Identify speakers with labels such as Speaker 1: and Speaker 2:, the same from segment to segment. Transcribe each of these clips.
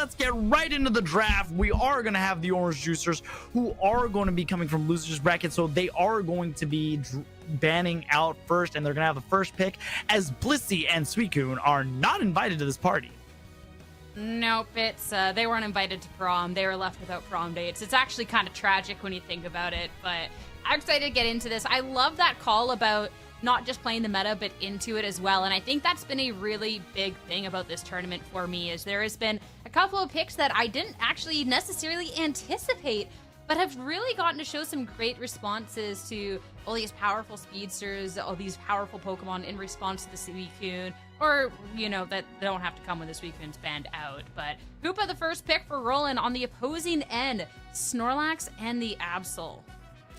Speaker 1: let's get right into the draft. We are going to have the Orange Juicers, who are going to be coming from losers bracket, so they are going to be banning out first, and they're going to have the first pick, as Blissey and Suicune are not invited to this party.
Speaker 2: Nope, it's they weren't invited to prom. They were left without prom dates. It's actually kind of tragic when you think about it, but I'm excited to get into this. I love that call about not just playing the meta, but into it as well. And I think that's been a really big thing about this tournament for me, is there has been a couple of picks that I didn't actually necessarily anticipate, but have really gotten to show some great responses to all these powerful speedsters, all these powerful Pokemon in response to the Suicune, or, you know, that don't have to come when the Suicune's banned out. But Hoopa, the first pick for Roland on the opposing end, Snorlax and the Absol.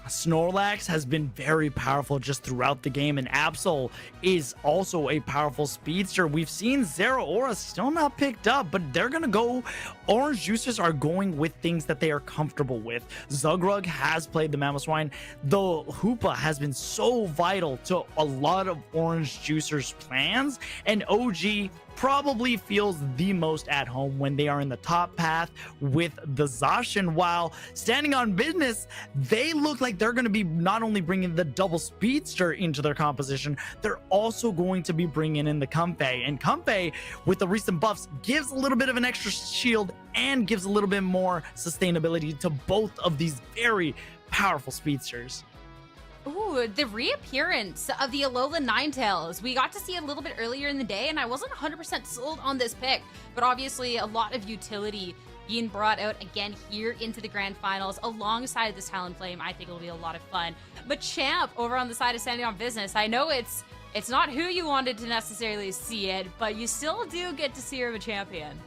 Speaker 1: Snorlax has been very powerful just throughout the game, and Absol is also a powerful speedster. We've seen Zeraora still not picked up, but they're gonna go. Orange Juicers are going with things that they are comfortable with. Zugrug has played the Mamoswine. The Hoopa has been so vital to a lot of Orange Juicers plans, and OG probably feels the most at home when they are in the top path with the Zacian. While standing on business, they look like they're going to be not only bringing the double speedster into their composition, they're also going to be bringing in the Comfey. And Comfey, with the recent buffs, gives a little bit of an extra shield and gives a little bit more sustainability to both of these very powerful speedsters.
Speaker 2: Ooh, the reappearance of the Alolan Ninetales. We got to see a little bit earlier in the day, and I wasn't 100% sold on this pick, but obviously a lot of utility being brought out again here into the grand finals alongside this Talonflame. I think it'll be a lot of fun. But Champ over on the side of Standing on Business, I know it's not who you wanted to necessarily see it, but you still do get to see her a champion.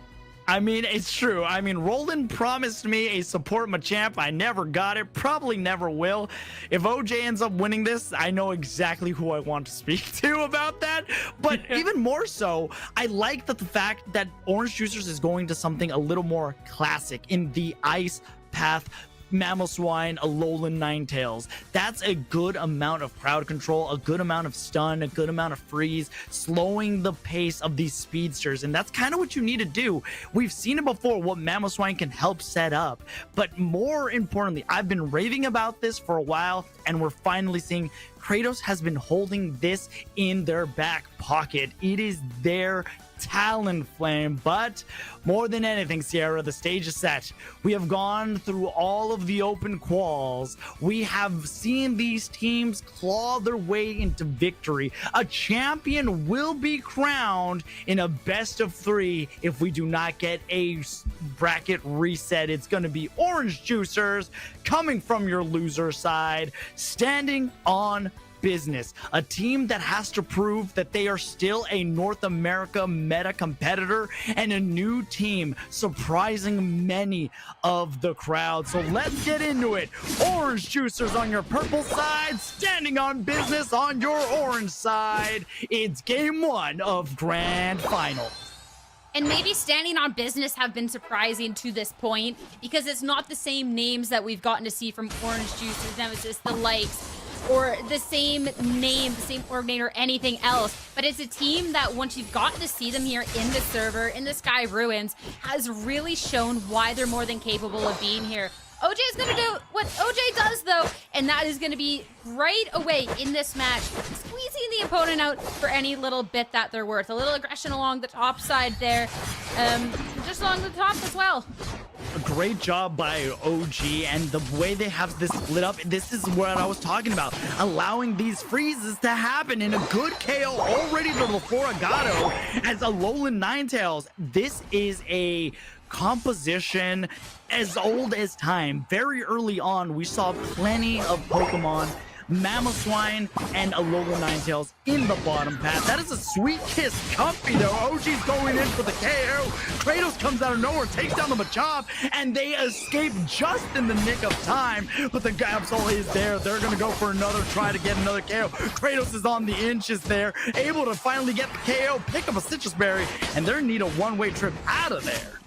Speaker 1: I mean, it's true. I mean, Roland promised me a support Machamp. I never got it. Probably never will. If OJ ends up winning this, I know exactly who I want to speak to about that. But even more so, I like that the fact that Orange Juicers is going to something a little more classic in the Ice Path Mamoswine, Alolan Ninetales. That's a good amount of crowd control, a good amount of stun, a good amount of freeze, slowing the pace of these speedsters, and that's kind of what you need to do. We've seen it before, what Mamoswine can help set up, but more importantly, I've been raving about this for a while, and we're finally seeing Kratos has been holding this in their back pocket. It is their Talonflame, but more than anything, Sierra, the stage is set. We have gone through all of the open quals. We have seen these teams claw their way into victory. A champion will be crowned in a best of 3 if we do not get a bracket reset. It's going to be Orange Juicers coming from your loser side, standing on business, a team that has to prove that they are still a North America meta competitor and a new team surprising many of the crowd. So let's get into it. Orange Juicers on your purple side, standing on business on your orange side. It's game 1 of Grand Finals.
Speaker 2: And maybe standing on business have been surprising to this point, because it's not the same names that we've gotten to see from Orange Juicers, Nemesis, the likes, or the same name, the same org or anything else. But it's a team that, once you've gotten to see them here in the server, in the Sky Ruins, has really shown why they're more than capable of being here. OJ is going to do what OJ does, though, and that is going to be right away in this match, squeezing the opponent out for any little bit that they're worth. A little aggression along the top side there, just along the top as well.
Speaker 1: A great job by OG, and the way they have this split up, this is what I was talking about, allowing these freezes to happen in a good KO already to the Floragato as Alolan Ninetales. This is a composition as old as time. Very early on, we saw plenty of Pokemon, Mamoswine and Alolan Ninetales in the bottom path. That is a sweet kiss comfy though. OG's going in for the KO. Kratos comes out of nowhere, takes down the Machop, and they escape just in the nick of time. But the Absol is there. They're gonna go for another try to get another KO. Kratos is on the inches there, able to finally get the KO, pick up a Citrus Berry, and they need a one-way trip out of there.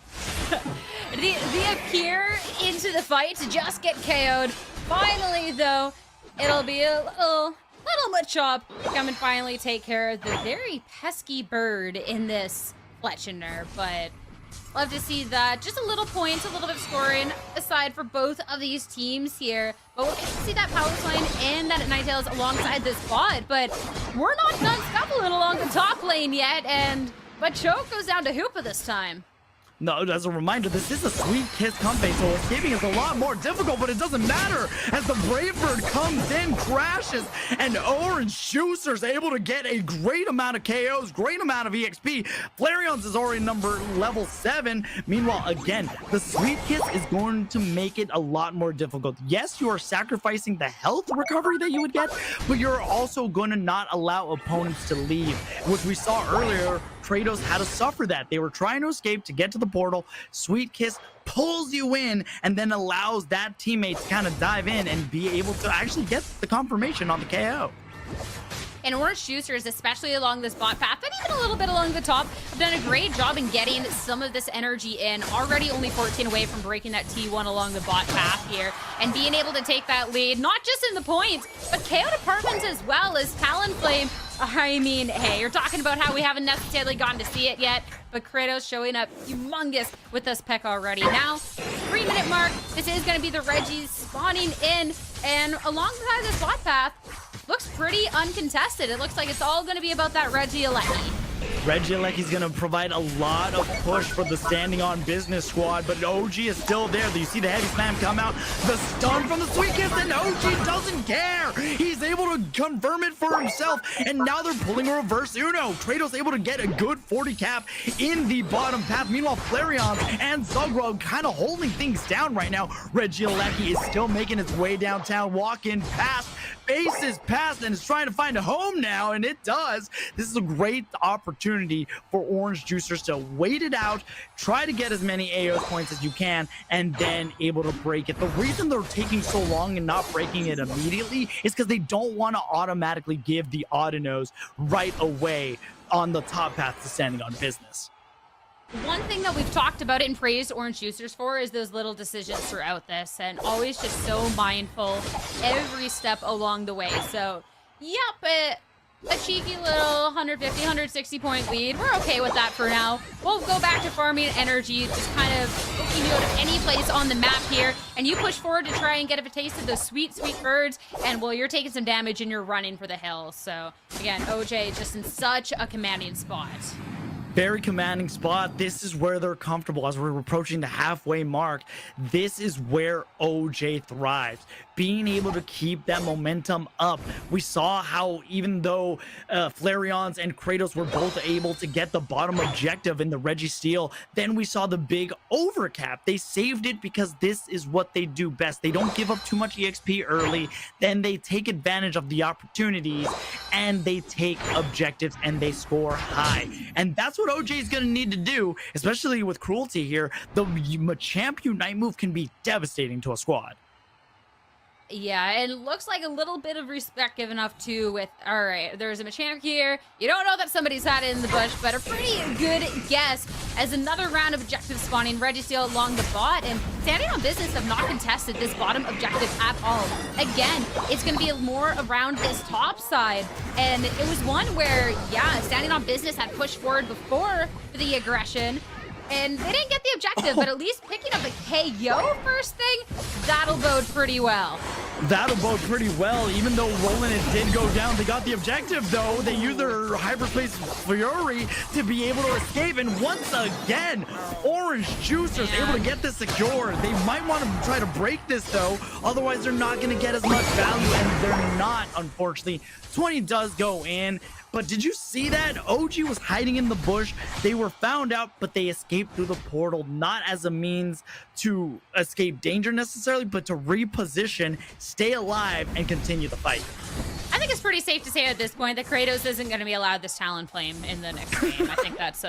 Speaker 2: They appear into the fight to just get KO'd. Finally, though, it'll be a little Machop come and finally take care of the very pesky bird in this Fletchender. But Love to see that. Just a little points, a little bit of scoring aside for both of these teams here. But we'll get to see that power line and that Ninetales alongside this bot. But we're not done scuffling along the top lane yet. But Choke goes down to Hoopa this time.
Speaker 1: No, as a reminder, this is a Sweet Kiss comeback, so escaping is a lot more difficult, but it doesn't matter as the Brave Bird comes in, crashes, and Orange Juicer's able to get a great amount of KOs, great amount of EXP. Flareon's is already level 7. Meanwhile, again, the Sweet Kiss is going to make it a lot more difficult. Yes, you are sacrificing the health recovery that you would get, but you're also going to not allow opponents to leave, which we saw earlier. Kratos had to suffer that. They were trying to escape to get to the portal. Sweet Kiss pulls you in and then allows that teammate to kind of dive in and be able to actually get the confirmation on the KO.
Speaker 2: And Orange Juicers, especially along this bot path, and even a little bit along the top, have done a great job in getting some of this energy in. Already only 14 away from breaking that T1 along the bot path here, and being able to take that lead, not just in the points, but KO departments as well as Talonflame. I mean, hey, you're talking about how we haven't necessarily gotten to see it yet, but Kratos showing up humongous with this pick already. Now, 3-minute mark, this is going to be the Reggies spawning in, and alongside this bot path, looks pretty uncontested. It looks like it's all going to be about that Regieleki.
Speaker 1: Regieleki's going to provide a lot of push for the standing on business squad, but OG is still there. You see the heavy slam come out, the stun from the Sweet Kiss, and OG doesn't care. He's able to confirm it for himself, and now they're pulling a reverse Uno. Kratos able to get a good 40 cap in the bottom path. Meanwhile, Flareon and Zugro kind of holding things down right now. Regieleki is still making its way downtown, walking past, faces past, and is trying to find a home now, and it does. This is a great opportunity for Orange Juicers to wait it out, try to get as many AOS points as you can, and then able to break it. The reason they're taking so long and not breaking it immediately is because they don't want to automatically give the Audinos right away on the top path to standing on business.
Speaker 2: One thing that we've talked about and praised Orange Juicers for is those little decisions throughout this, and always just so mindful every step along the way. So, yep, a cheeky little 150, 160 point lead. We're okay with that for now. We'll go back to farming energy, just kind of looking to go to any place on the map here, and you push forward to try and get a taste of those sweet, sweet birds, and well, you're taking some damage and you're running for the hills. So, again, OJ just in such a commanding spot.
Speaker 1: Very commanding spot. This is where they're comfortable as we're approaching the halfway mark. This is where OJ thrives. Being able to keep that momentum up. We saw how even though Flareons and Kratos were both able to get the bottom objective in the Registeel, then we saw the big overcap. They saved it because this is what they do best. They don't give up too much EXP early, then they take advantage of the opportunities and they take objectives and they score high. And that's what OJ is going to need to do, especially with Cruelty here. The Machamp Unite move can be devastating to a squad.
Speaker 2: Yeah, and it looks like a little bit of respect given up too with, all right, there's a Machamp here. You don't know that somebody's had it in the bush, but a pretty good guess as another round of objective spawning. Registeel along the bot, and standing on business have not contested this bottom objective at all. Again, it's going to be more around this top side, and it was one where, yeah, standing on business had pushed forward before the aggression, and they didn't get the objective, but at least picking up the KO first thing, that'll bode pretty well.
Speaker 1: That'll bode pretty well, even though Roland did go down. They got the objective, though. They used their Hyperspace Fury to be able to escape. And once again, Orange Juicers able to get this secure. They might want to try to break this, though. Otherwise, they're not going to get as much value, and they're not, unfortunately. 20 does go in. But did you see that? OG was hiding in the bush. They were found out, but they escaped through the portal, not as a means to escape danger necessarily, but to reposition, stay alive, and continue the fight.
Speaker 2: I think it's pretty safe to say at this point that Kratos isn't going to be allowed this Talonflame in the next game. I think that's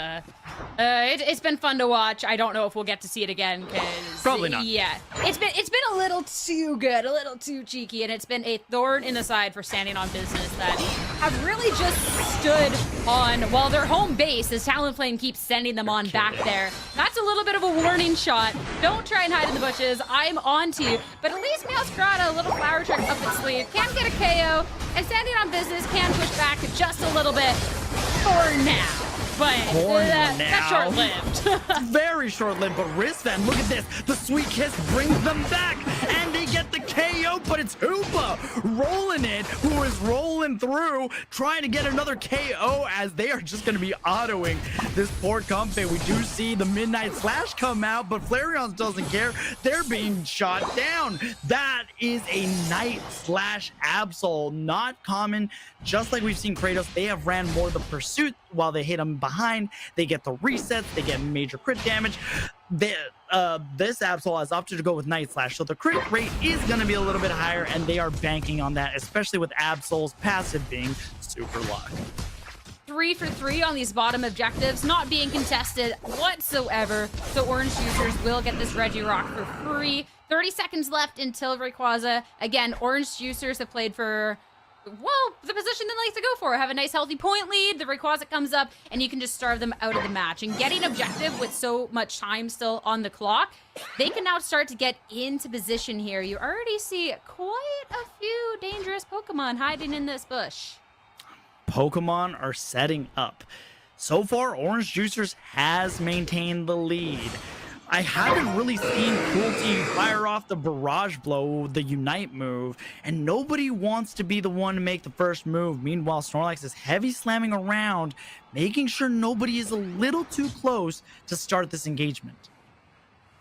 Speaker 2: it's been fun to watch. I don't know if we'll get to see it again because
Speaker 1: probably not.
Speaker 2: Yeah, it's been a little too good, a little too cheeky, and it's been a thorn in the side for standing on business that have really just stood on their home base as Talonflame keeps sending them on back there. That's a little bit of a warning shot. Don't try and hide in the bushes. I'm on to you, but at least Meowscarada, a little flower trick up its sleeve, can get a KO. And standing on business can push back just a little bit for now. but
Speaker 1: Corn
Speaker 2: that's
Speaker 1: now.
Speaker 2: short-lived.
Speaker 1: Very short-lived, but Rizvan, look at this. The sweet kiss brings them back, and they get the KO, but it's Hoopa rolling it, who is rolling through, trying to get another KO as they are just going to be autoing this poor Comfey. We do see the Midnight Slash come out, but Flareon doesn't care. They're being shot down. That is a Night Slash Absol. Not common. Just like we've seen Kratos, they have ran more the pursuit while they hit them behind. They get the resets. They get major crit damage. This Absol has opted to go with Night Slash, so the crit rate is going to be a little bit higher, and they are banking on that, especially with Absol's passive being super luck.
Speaker 2: 3 for 3 on these bottom objectives, not being contested whatsoever. So Orange Juicers will get this Regirock for free. 30 seconds left until Rayquaza. Again, Orange Juicers have played for, well, the position they like to go for. Have a nice healthy point lead. The Rayquaza comes up, and you can just starve them out of the match. And getting objective with so much time still on the clock, they can now start to get into position here. You already see quite a few dangerous Pokemon hiding in this bush.
Speaker 1: Pokemon are setting up. So far, Orange Juicers has maintained the lead. I haven't really seen Cruelty fire off the Barrage Blow, the Unite move, and nobody wants to be the one to make the first move. Meanwhile, Snorlax is heavy slamming around, making sure nobody is a little too close to start this engagement.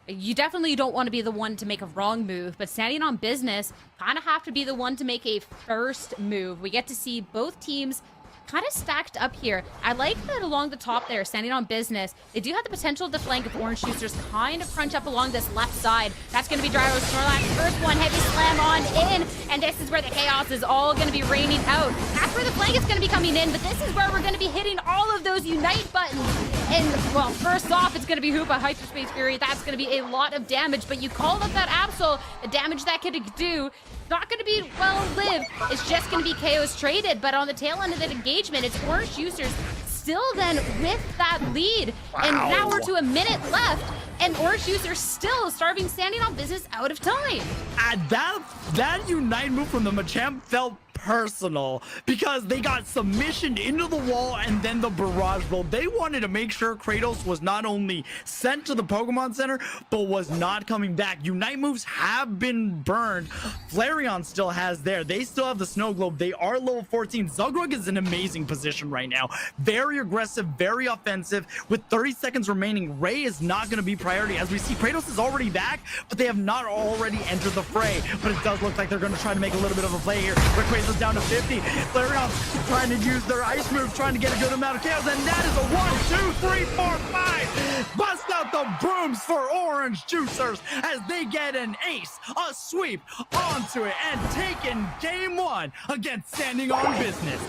Speaker 2: You definitely don't want to be the one to make a wrong move, but standing on business, kind of have to be the one to make a first move. We get to see both teams kind of stacked up here. I like that along the top there, standing on business. They do have the potential to flank if Orange Juicers kind of crunch up along this left side. That's going to be Gyro Snorlax. First one, heavy slam on in, and this is where the chaos is all going to be raining out. That's where the flank is going to be coming in, but this is where we're going to be hitting all of those Unite buttons. And, well, first off, it's going to be Hoopa Hyperspace Fury. That's going to be a lot of damage, but you called up that Absol, the damage that could do. Not going to be well-lived. It's just going to be KOs traded, but on the tail end of the engagement, it's Orange Juicers still then with that lead. Wow. And now we're to a minute left, and Orange Juicers still starving, standing on business, out of time.
Speaker 1: That Unite move from the Machamp felt personal because they got submissioned into the wall and then the barrage roll. They wanted to make sure Kratos was not only sent to the Pokemon Center, but was not coming back. Unite moves have been burned. Flareon still has there. They still have the Snow Globe. They are level 14. Zugrug is in amazing position right now. Very aggressive, very offensive. With 30 seconds remaining, Ray is not going to be priority. As we see, Kratos is already back, but they have not already entered the fray. But it does look like they're going to try to make a little bit of a play here. Kratos down to 50. Flareon's trying to use their ice move, trying to get a good amount of chaos, and that is a 1, 2, 3, 4, 5. Bust out the brooms for Orange Juicers as they get an ace, a sweep onto it, and taking game 1 against Standing on Business.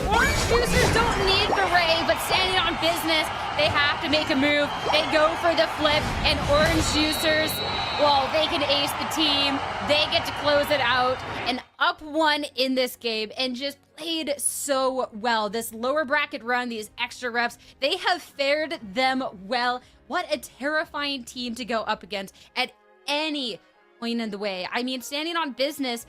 Speaker 2: Orange Juicers don't need the Ray, but standing on business, they have to make a move. They go for the flip, and Orange Juicers, well, they can ace the team. They get to close it out, and up 1 in this game, and just played so well. This lower bracket run, these extra reps, they have fared them well. What a terrifying team to go up against at any point in the way. I mean, standing on business,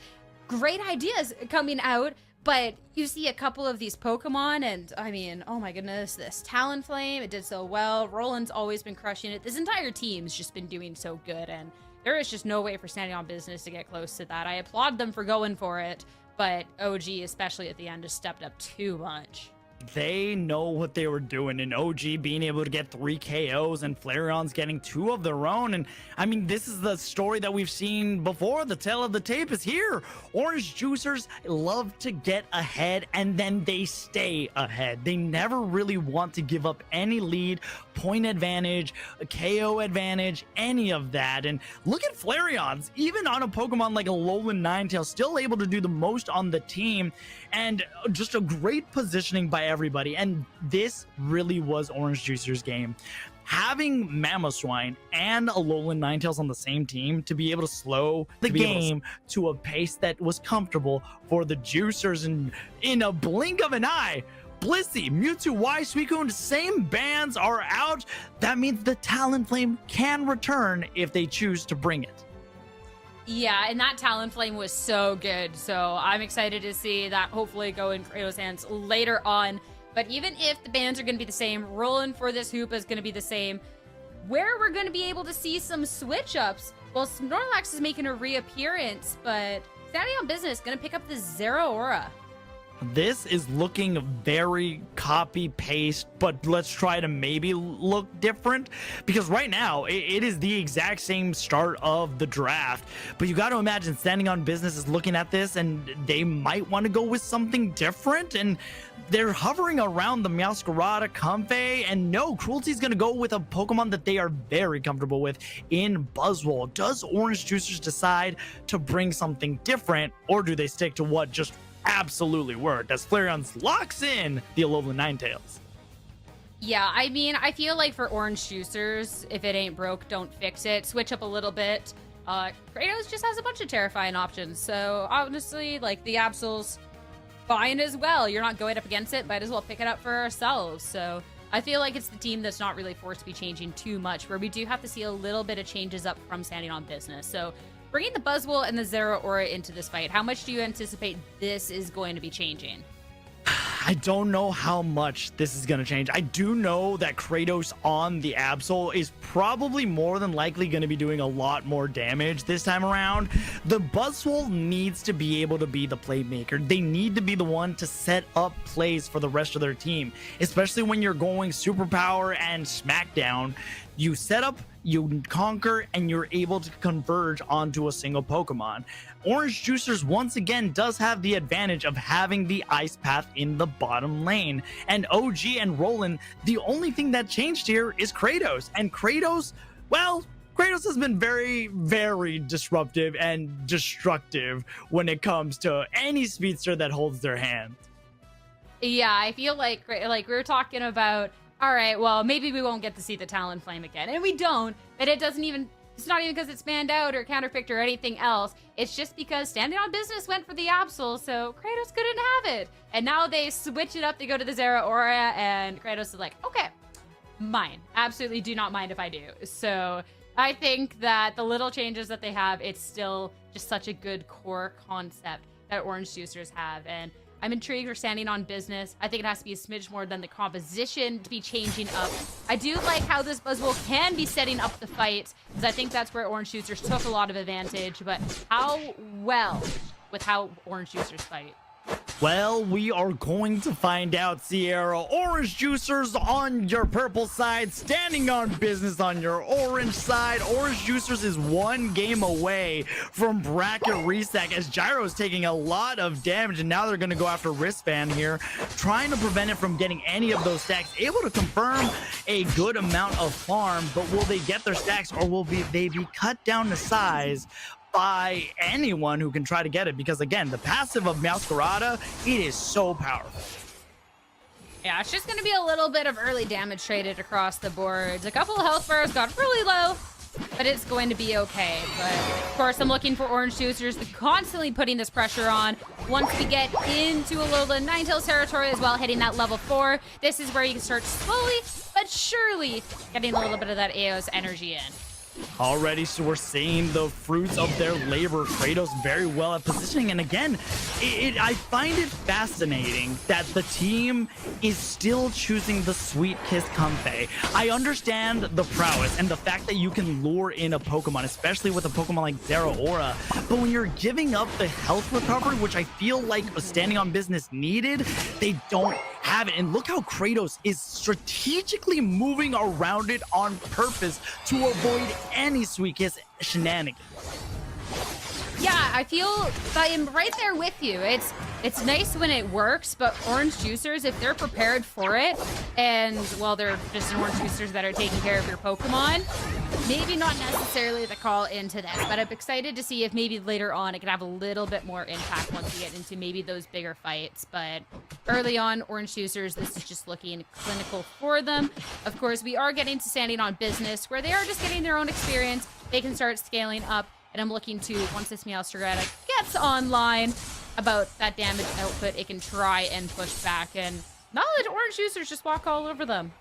Speaker 2: great ideas coming out, but you see a couple of these Pokemon, and I mean, oh my goodness, this Talonflame, it did so well. Roland's always been crushing it. This entire team's just been doing so good, and there is just no way for Standing on Business to get close to that. I applaud them for going for it, but OG, especially at the end, just stepped up too much.
Speaker 1: They know what they were doing, and OG being able to get 3 KOs and Flareon's getting 2 of their own. And I mean, this is the story that we've seen before. The tail of the tape is here. Orange Juicers love to get ahead, and then they stay ahead. They never really want to give up any lead, point advantage, a KO advantage, any of that. And look at Flareon's, even on a Pokemon like a Alolan Ninetales, still able to do the most on the team, and just a great positioning by everybody. And this really was Orange Juicers' game. Having Mamoswine and Alolan Ninetales on the same team to be able to slow the game to a pace that was comfortable for the Juicers, and in a blink of an eye, Blissey, Mewtwo, Y, Suicune, same bands are out. That means the Talonflame can return if they choose to bring it.
Speaker 2: Yeah, and that Talonflame was so good. So I'm excited to see that hopefully go in Kratos' hands later on. But even if the bans are going to be the same, rolling for this Hoopa is going to be the same. Where we're going to be able to see some switch-ups, well, Snorlax is making a reappearance, but Standing on Business going to pick up the Zero Aura.
Speaker 1: This is looking very copy-paste, but let's try to maybe look different, because right now it is the exact same start of the draft. But you got to imagine Standing on Business is looking at this and they might want to go with something different, and they're hovering around the Meowscarada, Comfey, and no, Cruelty's going to go with a Pokemon that they are very comfortable with in Buzzwole. Does Orange Juicers decide to bring something different, or do they stick to what just absolutely worked as Flareon's locks in the Alolan Ninetales?
Speaker 2: Yeah, I mean, I feel like for Orange Juicers, if it ain't broke, don't fix it. Switch up a little bit. Kratos just has a bunch of terrifying options. So honestly, like, the Absol's fine as well. You're not going up against it, might as well pick it up for ourselves. So I feel like it's the team that's not really forced to be changing too much, where we do have to see a little bit of changes up from Standing on Business. So bringing the Buzzwole and the Zero Aura into this fight, how much do you anticipate this is going to be changing?
Speaker 1: I don't know how much this is going to change. I do know that Kratos on the Absol is probably more than likely going to be doing a lot more damage this time around. The Buzzwole needs to be able to be the playmaker. They need to be the one to set up plays for the rest of their team, especially when you're going Superpower and Smackdown. You set up, you conquer, and you're able to converge onto a single Pokemon. Orange Juicers once again does have the advantage of having the Ice Path in the bottom lane. And OG and Roland, the only thing that changed here is Kratos. And Kratos, well, Kratos has been very, very disruptive and destructive when it comes to any speedster that holds their hand.
Speaker 2: Yeah, I feel like we were talking about, all right, well, maybe we won't get to see the Talonflame again. And we don't, but it's not even because it's banned out or counterpicked or anything else. It's just because Standing on Business went for the Absol, so Kratos couldn't have it. And now they switch it up, they go to the Zero Aura, and Kratos is like, okay, mine. Absolutely do not mind if I do. So I think that the little changes that they have, it's still just such a good core concept that Orange Juicers have. And I'm intrigued for Standing on Business. I think it has to be a smidge more than the composition to be changing up. I do like how this Buzzwole can be setting up the fight, because I think that's where Orange Juicers took a lot of advantage. But how well with how Orange Juicers fight?
Speaker 1: Well, we are going to find out, Sierra. Orange Juicers on your purple side, Standing on Business on your orange side. Orange Juicers is one game away from bracket reset, as Gyro's taking a lot of damage, and now they're going to go after Wristband here, trying to prevent it from getting any of those stacks. Able to confirm a good amount of farm, but will they get their stacks, or will they be cut down to size by anyone who can try to get it? Because again, the passive of Meowscarada, it is so powerful.
Speaker 2: Yeah, it's just going to be a little bit of early damage traded across the boards. A couple of health bars got really low, but it's going to be okay. But of course, I'm looking for Orange Juicers to constantly putting this pressure on. Once we get into Alolan Ninetales territory as well, hitting that level 4, this is where you can start slowly but surely getting a little bit of that Eos energy in.
Speaker 1: Already, so we're seeing the fruits of their labor. Kratos very well at positioning, and again, I find it fascinating that the team is still choosing the Sweet Kiss Comfey. I understand the prowess and the fact that you can lure in a Pokemon, especially with a Pokemon like Zero Aura, but when you're giving up the health recovery, which I feel like Standing on Business needed, they don't have it. And look how Kratos is strategically moving around it on purpose to avoid any Sweet Kiss shenanigans.
Speaker 2: Yeah, I feel I am right there with you. It's nice when it works, but Orange Juicers, if they're prepared for it, and well, they're just Orange Juicers that are taking care of your Pokemon, maybe not necessarily the call into this, but I'm excited to see if maybe later on it can have a little bit more impact once we get into maybe those bigger fights. But early on, Orange Juicers, this is just looking clinical for them. Of course, we are getting to Standing on Business, where they are just getting their own experience. They can start scaling up. And I'm looking to, once this Meowscarada gets online, about that damage output, it can try and push back. And now that Orange Juicers just walk all over them.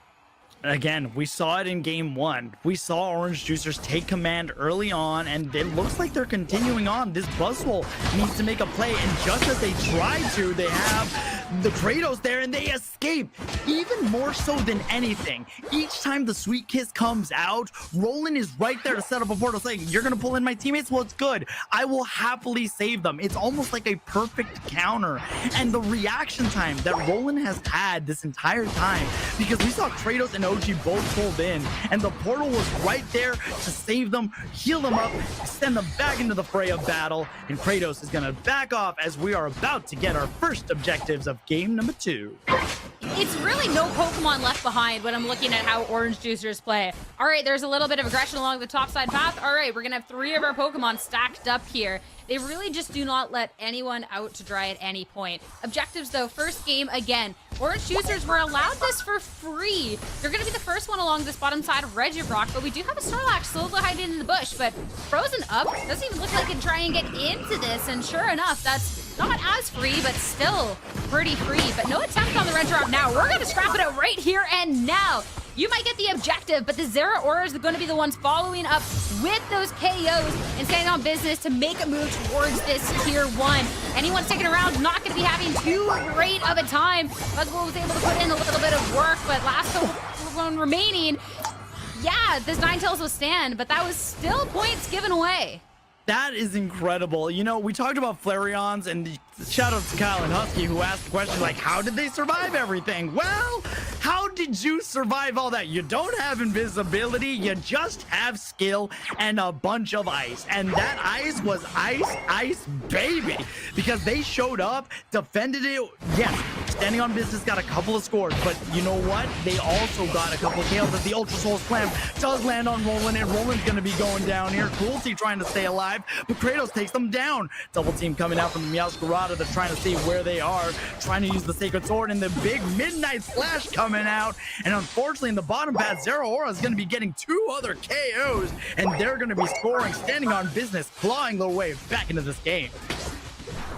Speaker 1: Again, we saw it in game 1. We saw Orange Juicers take command early on, and it looks like they're continuing on. This Buzzwole needs to make a play, and just as they try to, they have the Kratos there, and they escape. Even more so than anything, each time the Sweet Kiss comes out, Roland is right there to set up a portal saying, you're gonna pull in my teammates? Well, it's good. I will happily save them. It's almost like a perfect counter. And the reaction time that Roland has had this entire time, because we saw Kratos and OG both pulled in, and the portal was right there to save them, heal them up, send them back into the fray of battle, and Kratos is gonna back off as we are about to get our first objectives of game number 2.
Speaker 2: It's really no Pokemon left behind when I'm looking at how Orange Juicers play. All right, there's a little bit of aggression along the top side path. All right, we're gonna have 3 of our Pokemon stacked up here. They really just do not let anyone out to dry at any point. Objectives though, first game again. Orange Juicers were allowed this for free. They're gonna be the first one along this bottom side of Regirock, but we do have a Snorlax slowly hiding in the bush, but Frozen Up doesn't even look like it can try and get into this, and sure enough, that's not as free, but still pretty free. But no attempt on the Regirock now. We're gonna scrap it out right here and now. You might get the objective, but the Zeraoras are going to be the ones following up with those KOs and standing on business to make a move towards this tier 1. Anyone sticking around not going to be having too great of a time. Buzzwole was able to put in a little bit of work, but last one remaining. Yeah, this Ninetales will stand, but that was still points given away.
Speaker 1: That is incredible. You know, we talked about Flareons, and shout out to Kyle and Husky who asked the question, like, how did they survive everything? Well, how did you survive all that? You don't have invisibility, you just have skill and a bunch of ice. And that ice was ice, baby. Because they showed up, defended it. Yes, standing on business, got a couple of scores, but you know what? They also got a couple of kills as the Ultra Soul Slam does land on Roland, and Roland's gonna be going down here. Cruelty trying to stay alive, but Kratos takes them down. Double team coming out from the Meowscarada. They're trying to see where they are, trying to use the Sacred Sword, and the big Midnight Slash coming out. And unfortunately, in the bottom path, Zeraora is going to be getting 2 other KOs, and they're going to be scoring, standing on business, clawing their way back into this game.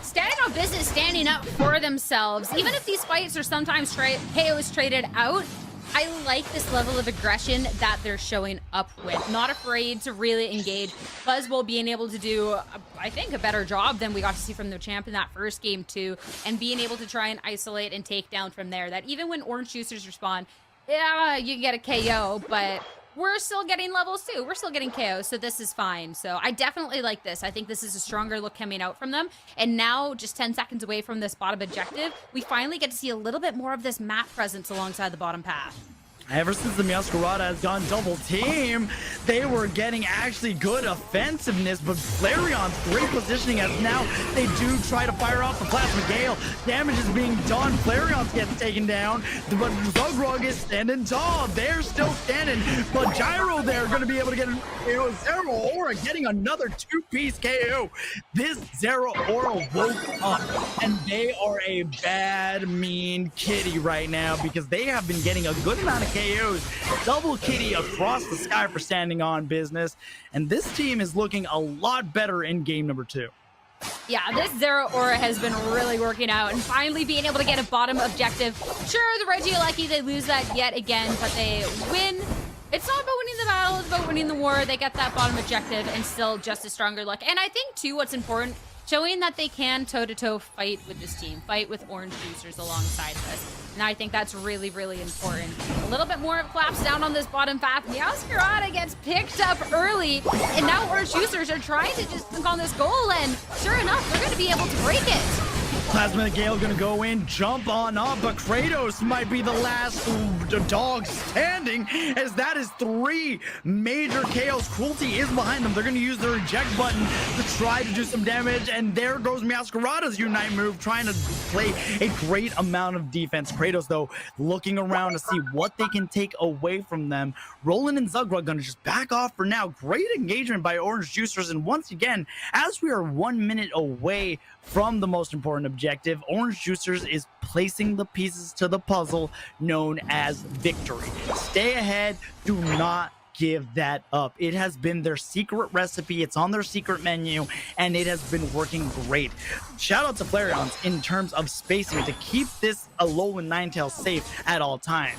Speaker 2: Standing on business, standing up for themselves. Even if these fights are sometimes KOs traded out, I like this level of aggression that they're showing up with. Not afraid to really engage. Buzzwole being able to do, I think, a better job than we got to see from the champ in that first game too, and being able to try and isolate and take down from there. That even when Orange Juicers respond, yeah, you can get a KO, but we're still getting levels too. We're still getting KOs, so this is fine. So I definitely like this. I think this is a stronger look coming out from them. And now, just 10 seconds away from this bottom objective, we finally get to see a little bit more of this map presence alongside the bottom path.
Speaker 1: Ever since the Meowscarada has gone double team, they were getting actually good offensiveness, but Flareon's great positioning as now they do try to fire off the Plasma Gale. Damage is being done. Flareon's getting taken down, but Zugrog is standing tall. They're still standing, but Gyro there going to be able to get Zeraora getting another 2-piece KO. This Zeraora woke up, and they are a bad, mean kitty right now because they have been getting a good amount of KOs. Double kitty across the sky for standing on business, and this team is looking a lot better in game number 2.
Speaker 2: Yeah, this Zeraora has been really working out and finally being able to get a bottom objective. Sure, the Regieleki, they lose that yet again, but they win. It's not about winning the battle, it's about winning the war. They get that bottom objective and still just a stronger look. And I think too, what's important, showing that they can toe-to-toe fight with this team, fight with Orange Juicers alongside this. And I think that's really, really important. A little bit more of claps down on this bottom path. Meowscarada gets picked up early, and now Orange Juicers are trying to just think on this goal, and sure enough, they're going to be able to break it.
Speaker 1: Plasma Gale gonna go in, jump on up, but Kratos might be the last dog standing, as that is 3 major KOs. Cruelty is behind them. They're gonna use their eject button to try to do some damage, and there goes Meowscarada's Unite move, trying to play a great amount of defense. Kratos, though, looking around to see what they can take away from them. Roland and Zugrug gonna just back off for now. Great engagement by Orange Juicers, and once again, as we are 1 minute away from the most important objective, Orange Juicers is placing the pieces to the puzzle known as victory. Stay ahead, do not give that up. It has been their secret recipe, it's on their secret menu, and it has been working great. Shout out to Flareons in terms of spacing to keep this Alolan Ninetales safe at all times.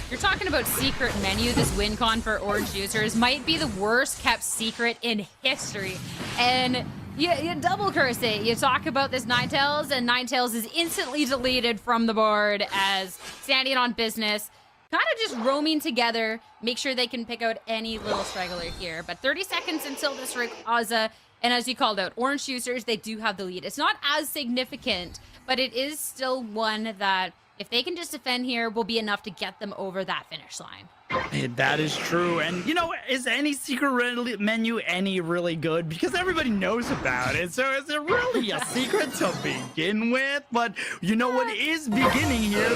Speaker 2: You're talking about secret menu. This win con for Orange Juicers might be the worst kept secret in history. And You double curse it. You talk about this Ninetales, and Ninetales is instantly deleted from the board as standing on business, kind of just roaming together, make sure they can pick out any little straggler here. But 30 seconds until this Rayquaza, and as you called out, Orange Juicers, they do have the lead. It's not as significant, but it is still one that, if they can just defend here, will be enough to get them over that finish line.
Speaker 1: That is true. And, you know, is any secret menu any really good? Because everybody knows about it. So is it really a secret to begin with? But you know what is beginning here?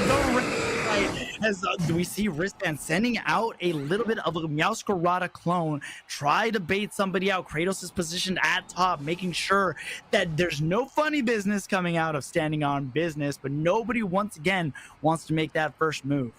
Speaker 1: As we see Wristband sending out a little bit of a Meowscarada clone, try to bait somebody out. Kratos is positioned at top, making sure that there's no funny business coming out of standing on business, but nobody once again wants to make that first move.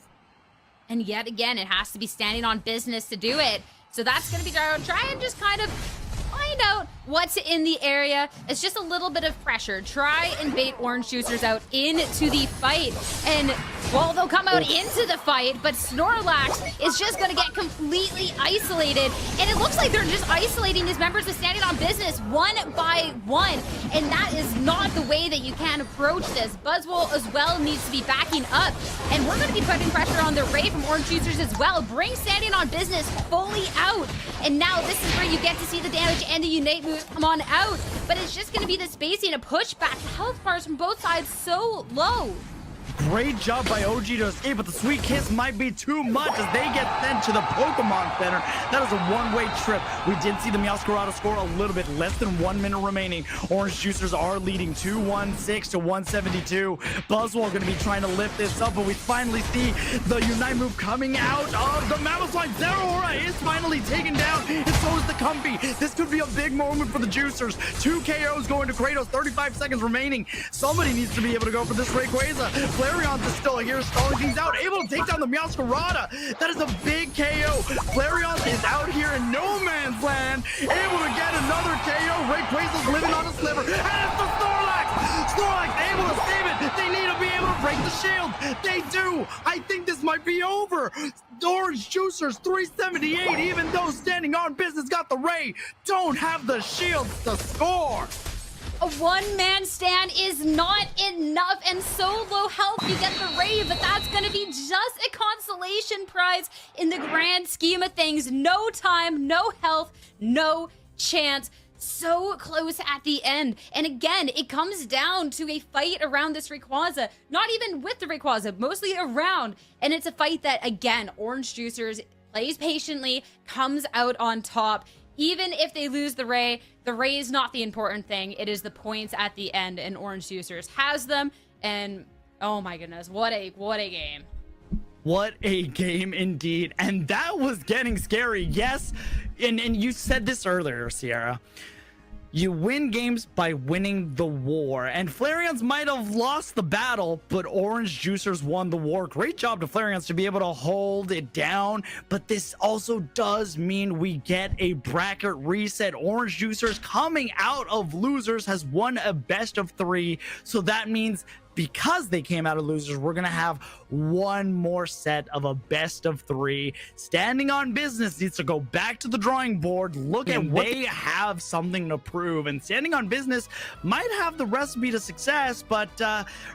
Speaker 2: And yet again, it has to be standing on business to do it. So that's going to be try and just kind of find out what's in the area. It's just a little bit of pressure. Try and bait Orange Juicers out into the fight. And, well, they'll come out into the fight, but Snorlax is just going to get completely isolated. And it looks like they're just isolating these members of standing on business one by one. And that is not the way that you can approach this. Buzzwole as well needs to be backing up. And we're going to be putting pressure on the Ray from Orange Juicers as well. Bring standing on business fully out. And now this is where you get to see the damage and the Unite moves come on out. But it's just going to be the spacing, a pushback. The health bars from both sides so low.
Speaker 1: Great job by OG to escape, but the Sweet Kiss might be too much as they get sent to the Pokemon Center. That is a one-way trip. We did see the Meowscarada score a little bit, less than 1 minute remaining. Orange Juicers are leading 216 to 172. Buzzwole going to be trying to lift this up, but we finally see the Unite move coming out of the Mammoth. Zeraora is finally taken down, and so is the Comfy. This could be a big moment for the Juicers. 2 KOs going to Kratos, 35 seconds remaining. Somebody needs to be able to go for this Rayquaza. Flareon's is still here, stalling things out, able to take down the Meowscarada. That is a big KO. Flareon is out here in no man's land, able to get another KO. Rayquaza's living on a sliver, and it's the Snorlax. Snorlax able to save it. They need to be able to break the shield. They do. I think this might be over. Orange Juicers 378, even though standing on business got the Ray, don't have the shields to score.
Speaker 2: A one-man stand is not enough, and so low health you get the Ray, but that's going to be just a consolation prize in the grand scheme of things. No time, no health, no chance. So close at the end. And again, it comes down to a fight around this Rayquaza. Not even with the Rayquaza, mostly around. And it's a fight that, again, Orange Juicers plays patiently, comes out on top. Even if they lose the Ray is not the important thing. It is the points at the end, and Orange Juicers has them. And oh my goodness, what a game.
Speaker 1: What a game indeed. And that was getting scary. Yes. And you said this earlier, Sierra. You win games by winning the war, and Flareons might have lost the battle, but Orange Juicers won the war. Great job to Flareons to be able to hold it down, but this also does mean we get a bracket reset. Orange Juicers coming out of losers has won a best of 3, so that means because they came out of losers, we're going to have one more set of a best of 3. Standing on business needs to go back to the drawing board, look at what they have something to prove. And standing on business might have the recipe to success, but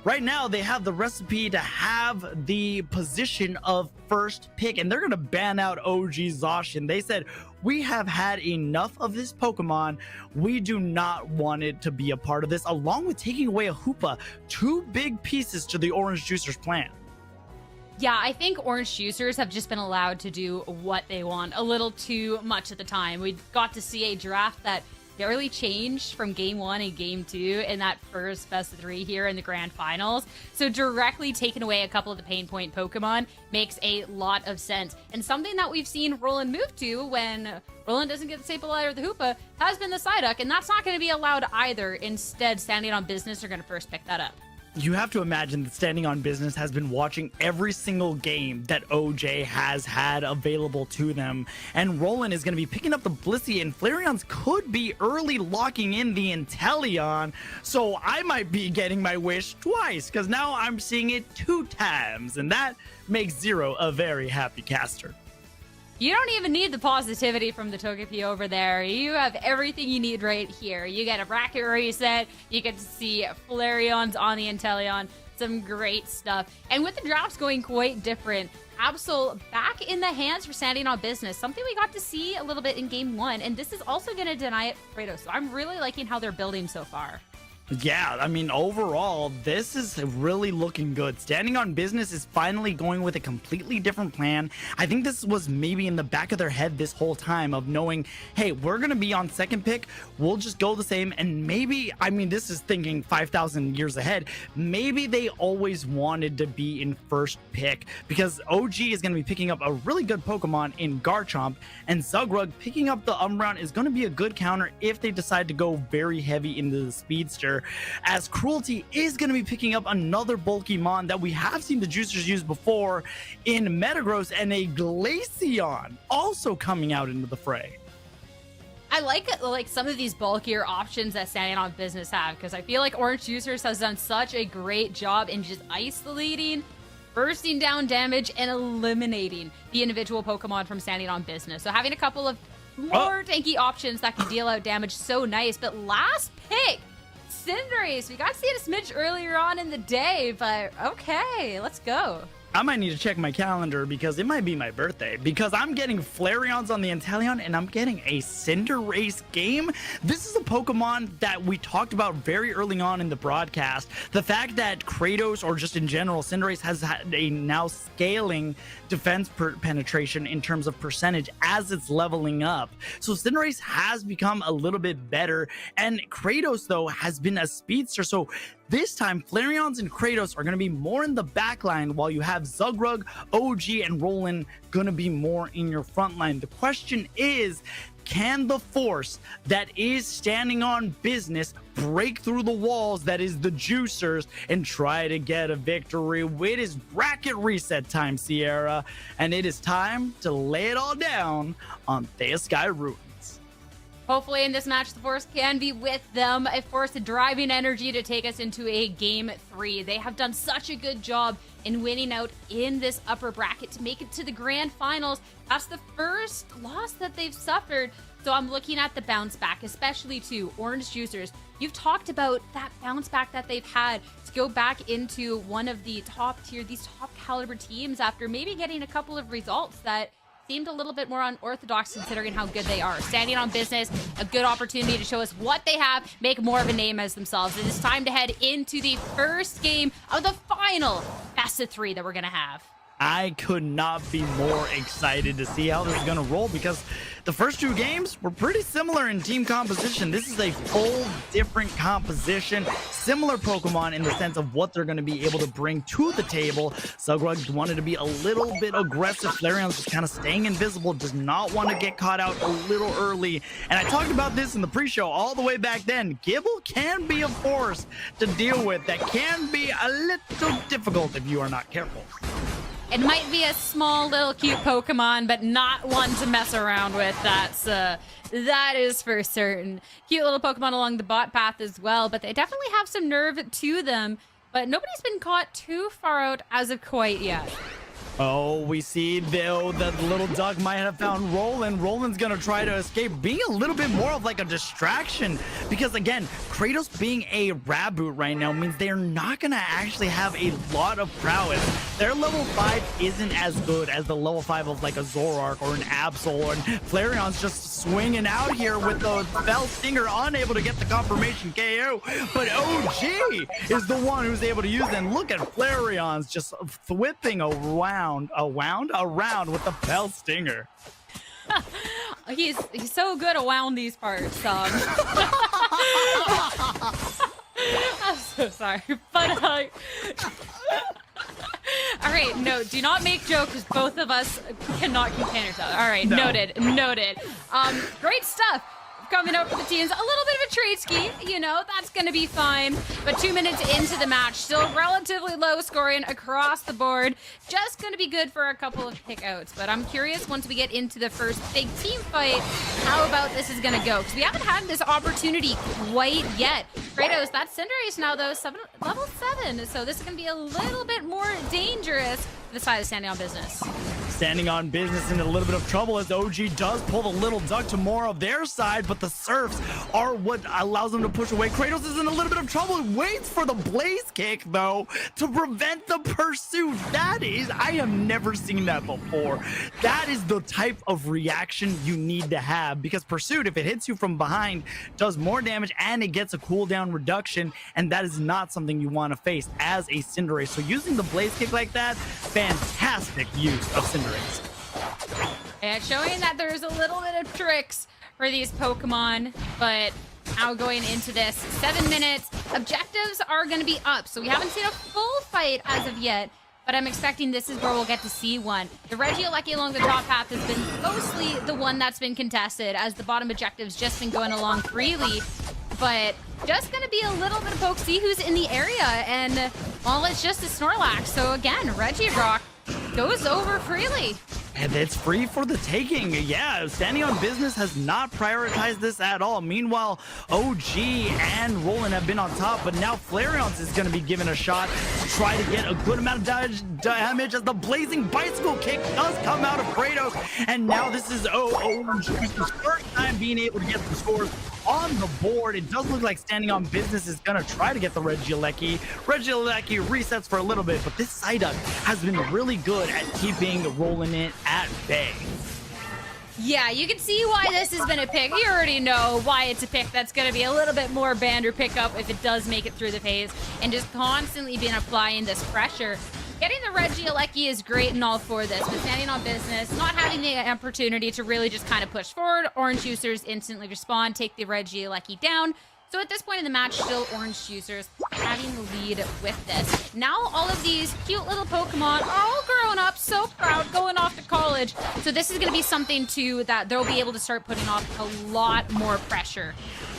Speaker 1: right now they have the recipe to have the position of first pick, and they're going to ban out OG Zacian. They said, we have had enough of this Pokemon. We do not want it to be a part of this, along with taking away a Hoopa. 2 big pieces to the Orange Juicers plan.
Speaker 2: Yeah, I think Orange Juicers have just been allowed to do what they want a little too much at the time. We got to see a draft that barely changed from game 1 and game 2 in that first best of 3 here in the grand finals. So directly taking away a couple of the pain point Pokemon makes a lot of sense. And something that we've seen Roland move to when Roland doesn't get the Sableye or the Hoopa has been the Psyduck, and that's not going to be allowed either. Instead, standing on business are going to first pick that up.
Speaker 1: You have to imagine that standing on business has been watching every single game that OJ has had available to them. And Roland is going to be picking up the Blissey, and Flareon's could be early locking in the Inteleon. So I might be getting my wish twice, because now I'm seeing it 2 times. And that makes Zero a very happy caster.
Speaker 2: You don't even need the positivity from the Togepi over there. You have everything you need right here. You get a bracket reset. You get to see Flareons on the Inteleon. Some great stuff. And with the drafts going quite different, Absol back in the hands for standing on business. Something we got to see a little bit in game 1. And this is also going to deny it Kratos. So I'm really liking how they're building so far.
Speaker 1: Yeah, I mean, overall, this is really looking good. Standing on business is finally going with a completely different plan. I think this was maybe in the back of their head this whole time of knowing, hey, we're going to be on second pick. We'll just go the same. And maybe, I mean, this is thinking 5,000 years ahead. Maybe they always wanted to be in first pick because OG is going to be picking up a really good Pokemon in Garchomp, and Zugrug picking up the Umbreon is going to be a good counter if they decide to go very heavy into the Speedster, as Cruelty is going to be picking up another bulky mon that we have seen the Juicers use before in Metagross, and a Glaceon also coming out into the fray.
Speaker 2: I like some of these bulkier options that Standing on Business have, because I feel like Orange Juicers has done such a great job in just isolating, bursting down damage, and eliminating the individual Pokemon from Standing on Business. So having a couple of more tanky options that can deal out damage, so nice. But last pick, Cinderace. We got to see it a smidge earlier on in the day, but okay, let's go.
Speaker 1: I might need to check my calendar because it might be my birthday, because I'm getting Flareons on the Inteleon and I'm getting a Cinderace game. This is a Pokemon that we talked about very early on in the broadcast. The fact that Kratos, or just in general, Cinderace has had a now scaling defense penetration in terms of percentage as it's leveling up. So Cinderace has become a little bit better, and Kratos, though, has been a speedster. So this time, Flareons and Kratos are going to be more in the back line, while you have Zugrug, OG, and Roland going to be more in your front line. The question is, can the force that is standing on business break through the walls that is the Juicers and try to get a victory? It is bracket reset time, Sierra, and it is time to lay it all down on Theosky Ruins.
Speaker 2: Hopefully in this match, the Force can be with them. A Force driving energy to take us into a Game 3. They have done such a good job in winning out in this upper bracket to make it to the Grand Finals. That's the first loss that they've suffered. So I'm looking at the bounce back, especially to Orange Juicers. You've talked about that bounce back that they've had to go back into one of the top tier, these top caliber teams after maybe getting a couple of results that seemed a little bit more unorthodox considering how good they are. Standing on business, a good opportunity to show us what they have, make more of a name as themselves. It is time to head into the first game of the final best of 3 that we're going to have.
Speaker 1: I could not be more excited to see how this is going to roll, because the first 2 games were pretty similar in team composition. This is a full different composition, similar Pokemon in the sense of what they're going to be able to bring to the table. Zugrug wanted to be a little bit aggressive. Flareon's just kind of staying invisible, does not want to get caught out a little early. And I talked about this in the pre-show all the way back then. Gible can be a force to deal with that can be a little difficult if you are not careful.
Speaker 2: It might be a small little cute Pokemon, but not one to mess around with. That is for certain. Cute little Pokemon along the bot path as well, but they definitely have some nerve to them. But nobody's been caught too far out as of quite yet.
Speaker 1: Oh, we see, though, that the little duck might have found Roland. Roland's going to try to escape, being a little bit more of like a distraction. Because, again, Kratos being a Raboot right now means they're not going to actually have a lot of prowess. Their level 5 isn't as good as the level 5 of like a Zoroark or an Absol. And Flareon's just swinging out here with the Bell Stinger, unable to get the confirmation KO. But OG is the one who's able to use it. And look at Flareon's just whipping around with the Bell Stinger.
Speaker 2: He's so good around these parts. I'm so sorry, but all right, no, do not make jokes. Both of us cannot contain ourselves. All right, no. Noted. Great stuff coming up for the teams. A little bit of a trade ski, you know, that's going to be fine. But 2 minutes into the match, still relatively low scoring across the board. Just going to be good for a couple of pickouts. But I'm curious, once we get into the first big team fight, how about this is going to go? Because we haven't had this opportunity quite yet. Kratos, that's Cinderace now, though, level 7. So this is going to be a little bit more dangerous for the side of Standing on Business.
Speaker 1: Standing on business in a little bit of trouble as OG does pull the little duck to more of their side, but the surfs are what allows them to push away. Kratos is in a little bit of trouble. He waits for the blaze kick, though, to prevent the pursuit. I have never seen that before. That is the type of reaction you need to have, because pursuit, if it hits you from behind, does more damage and it gets a cooldown reduction, and that is not something you want to face as a Cinderace. So using the blaze kick like that, fantastic use of Cinderace.
Speaker 2: And showing that there's a little bit of tricks for these Pokemon, but now going into this 7 minutes, objectives are going to be up. So we haven't seen a full fight as of yet, but I'm expecting this is where we'll get to see one. The Regieleki along the top path has been mostly the one that's been contested, as the bottom objectives just been going along freely. But just going to be a little bit of poke, see who's in the area, and well, it's just a Snorlax. So again, Regirock goes over freely.
Speaker 1: And it's free for the taking. Yeah, Standing on Business has not prioritized this at all. Meanwhile, OG and Roland have been on top, but now Flareon's is going to be given a shot to try to get a good amount of damage as the blazing bicycle kick does come out of Kratos. And now this is OG's first time being able to get the scores on the board. It does look like Standing on Business is going to try to get the Regieleki. Regieleki resets for a little bit, but this Psyduck has been really good at keeping Roland in at bay.
Speaker 2: Yeah, you can see why this has been a pick. You already know why it's a pick that's going to be a little bit more Bander pickup if it does make it through the phase, and just constantly been applying this pressure. Getting the Regieleki is great and all for this, but Standing on Business, not having the opportunity to really just kind of push forward. Orange Juicers instantly respond, take the Regieleki down. So at this point in the match, still Orange Juicers having the lead with this. Now all of these cute little Pokemon are all grown up, so proud, going off to college. So this is going to be something, too, that they'll be able to start putting off a lot more pressure.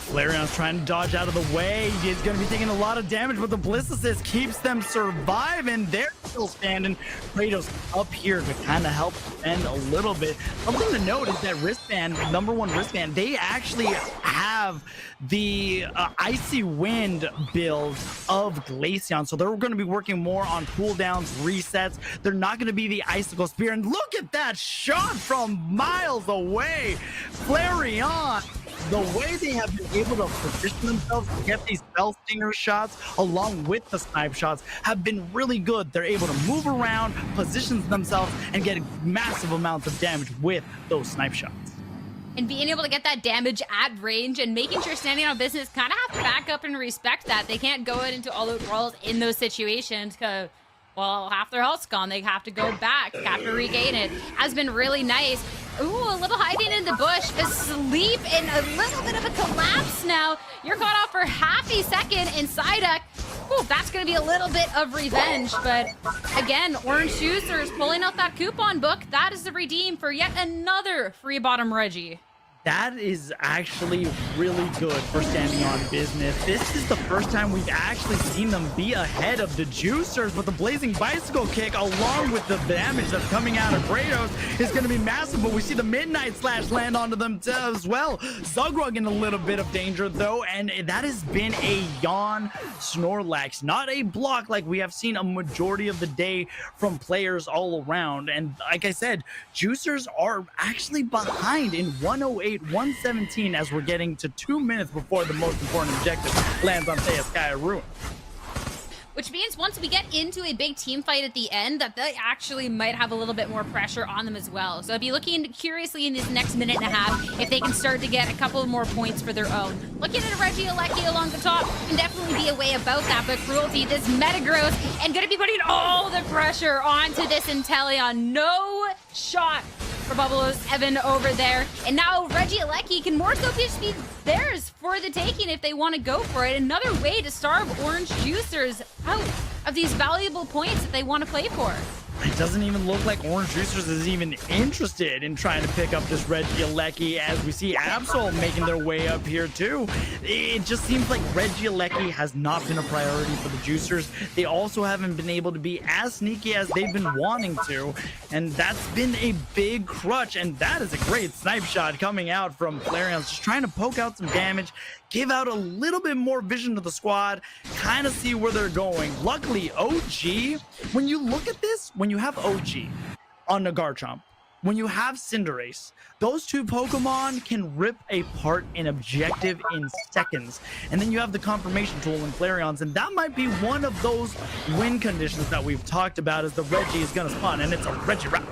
Speaker 1: Flareon's trying to dodge out of the way. He's going to be taking a lot of damage, but the Bliss Assist keeps them surviving. They're still standing. Kratos up here to kind of help defend a little bit. Something to note is that wristband, #1 wristband, they actually have the Icy Wind build of Glaceon. So they're going to be working more on cooldowns, resets. They're not going to be the Icicle Spear. And look at that shot from miles away. Flareon, the way they have been able to position themselves to get these Spell Stinger shots along with the snipe shots have been really good. They're able to move around, position themselves, and get massive amounts of damage with those snipe shots.
Speaker 2: And being able to get that damage at range and making sure Standing on Business kind of have to back up and respect that. They can't go into all-out brawls in those situations because, well, half their health's gone. They have to go back, have to regain it. Has been really nice. Ooh, a little hiding in the bush, asleep, and a little bit of a collapse now. You're caught off for half a second, and Psyduck, ooh, that's going to be a little bit of revenge. But again, Orange Juicers pulling out that coupon book. That is the redeem for yet another free bottom Reggie.
Speaker 1: That is actually really good for Standing on Business. This is the first time we've actually seen them be ahead of the Juicers, but the blazing bicycle kick along with the damage that's coming out of Kratos is going to be massive, but we see the Midnight Slash land onto them as well. Zugrug in a little bit of danger though, and that has been a yawn Snorlax, not a block like we have seen a majority of the day from players all around. And like I said, Juicers are actually behind in 108-117 as we're getting to 2 minutes before the most important objective lands on Sky Ruin.
Speaker 2: Which means once we get into a big team fight at the end, that they actually might have a little bit more pressure on them as well. So I'll be looking curiously in this next minute and a half if they can start to get a couple more points for their own. Looking at a Regieleki along the top can definitely be a way about that, but Cruelty, this Metagross, and gonna be putting all the pressure onto this Inteleon. No shot for Bubbles Evan over there. And now Regieleki can more so just be theirs for the taking if they want to go for it. Another way to starve Orange Juicers out of these valuable points that they want to play for.
Speaker 1: It doesn't even look like Orange Juicers is even interested in trying to pick up this Regieleki, as we see Absol making their way up here too. It just seems like Regieleki has not been a priority for the Juicers. They also haven't been able to be as sneaky as they've been wanting to, and that's been a big crutch. And that is a great snipe shot coming out from Flareon, just trying to poke out some damage, give out a little bit more vision to the squad, kind of see where they're going. Luckily, OG, when you look at this, when you have OG, on the Garchomp. When you have Cinderace, those two Pokemon can rip apart an objective in seconds. And then you have the confirmation tool in Flareons, and that might be one of those win conditions that we've talked about, as the Reggie is going to spawn, and it's a Regirock.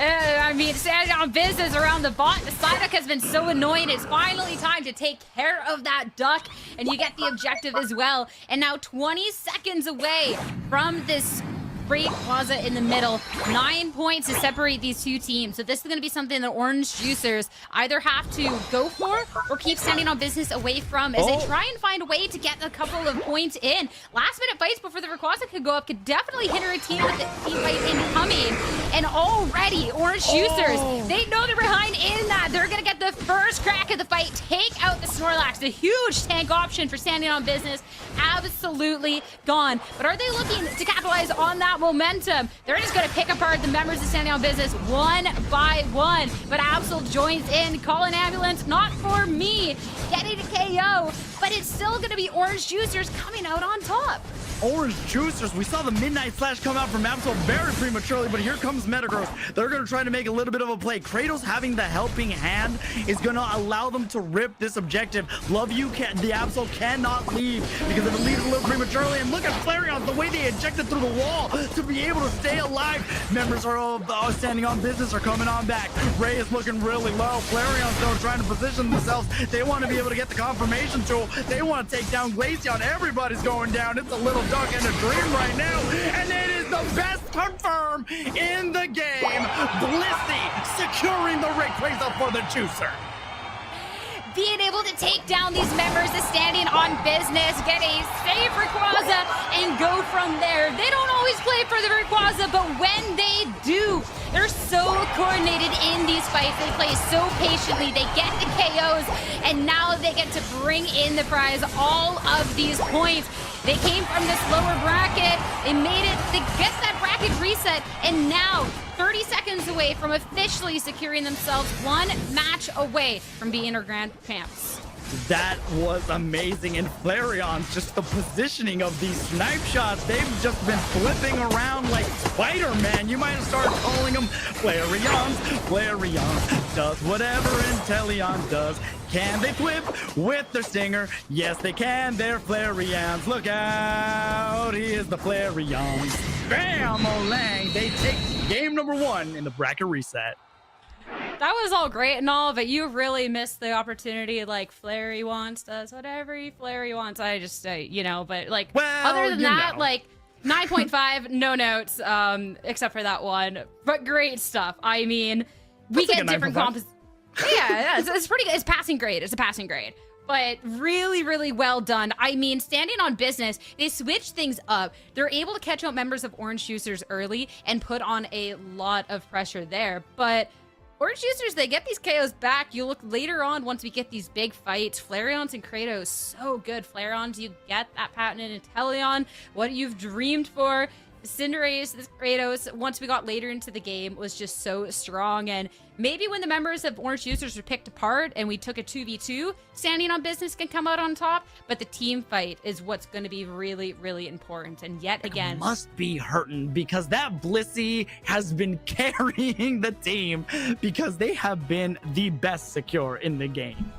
Speaker 2: I mean, standing on business around the bot. The Psyduck has been so annoying. It's finally time to take care of that duck, and you get the objective as well. And now 20 seconds away from this Rayquaza in the middle. 9 points to separate these two teams. So this is going to be something that Orange Juicers either have to go for or keep standing on business away from, as they try and find a way to get a couple of points in. Last minute fights before the Rayquaza could go up could definitely hinder a team with the team fight incoming. And already Orange Juicers, they know they're behind in that. They're going to get the first crack of the fight, take out the Snorlax. The huge tank option for standing on business, absolutely gone. But are they looking to capitalize on that momentum? They're just going to pick apart the members of standing on business one by one. But Absol joins in, call an ambulance, not for me, getting a KO, but it's still going to be Orange Juicers coming out on top.
Speaker 1: Orange Juicers, we saw the Midnight Slash come out from Absol very prematurely, but here comes Metagross. They're going to try to make a little bit of a play. Kratos having the helping hand is going to allow them to rip this objective. Love you, the Absol cannot leave, because if it leaves a little prematurely, and look at Flareon, the way they ejected through the wall to be able to stay alive. Members are standing on business are coming on back. Ray is looking really low. Flareon's still trying to position themselves. They want to be able to get the confirmation tool. They want to take down Glaceon. Everybody's going down. It's a little duck in a dream right now, and it is the best confirm in the game. Blissey securing the Rayquaza for the Juicer.
Speaker 2: Being able to take down these members is standing on business, get a save Rayquaza, and go from there. They don't always play for the Rayquaza, but when they do, they're so coordinated in these fights. They play so patiently. They get the KOs, and now they get to bring in the prize, all of these points. They came from this lower bracket. They made it to get that bracket reset, and now 30 seconds away from officially securing themselves one match away from being our grand champs.
Speaker 1: That was amazing. And Flareon's, just the positioning of these snipe shots, they've just been flipping around like Spider-Man. You might have started calling them Flareons. Flareon does whatever Inteleon does. Can they flip with their stinger? Yes, they can. They're Flareons. Look out. Here's the Flareons. Bam! Olang. They take game number 1 in the bracket reset.
Speaker 2: That was all great and all, but you really missed the opportunity. Like, Flary wants does whatever Flary wants. I just, but like,
Speaker 1: well,
Speaker 2: other than that, like 9.5, no notes, except for that one. But great stuff. I mean, we get different compositions. Yeah, it's pretty good. It's passing grade. It's a passing grade. But really, really well done. I mean, standing on business, they switch things up. They're able to catch out members of Orange Juicers early and put on a lot of pressure there. But Orange Juicers, they get these KOs back. You look later on, once we get these big fights, Flareons and Kratos, so good. Flareons, you get that patented Inteleon, what you've dreamed for. Cinderace, this Kratos, once we got later into the game, was just so strong. And maybe when the members of Orange Juicers were picked apart and we took a 2v2, standing on business can come out on top. But the team fight is what's going to be really, really important. And yet again,
Speaker 1: it must be hurting, because that Blissey has been carrying the team, because they have been the best secure in the game.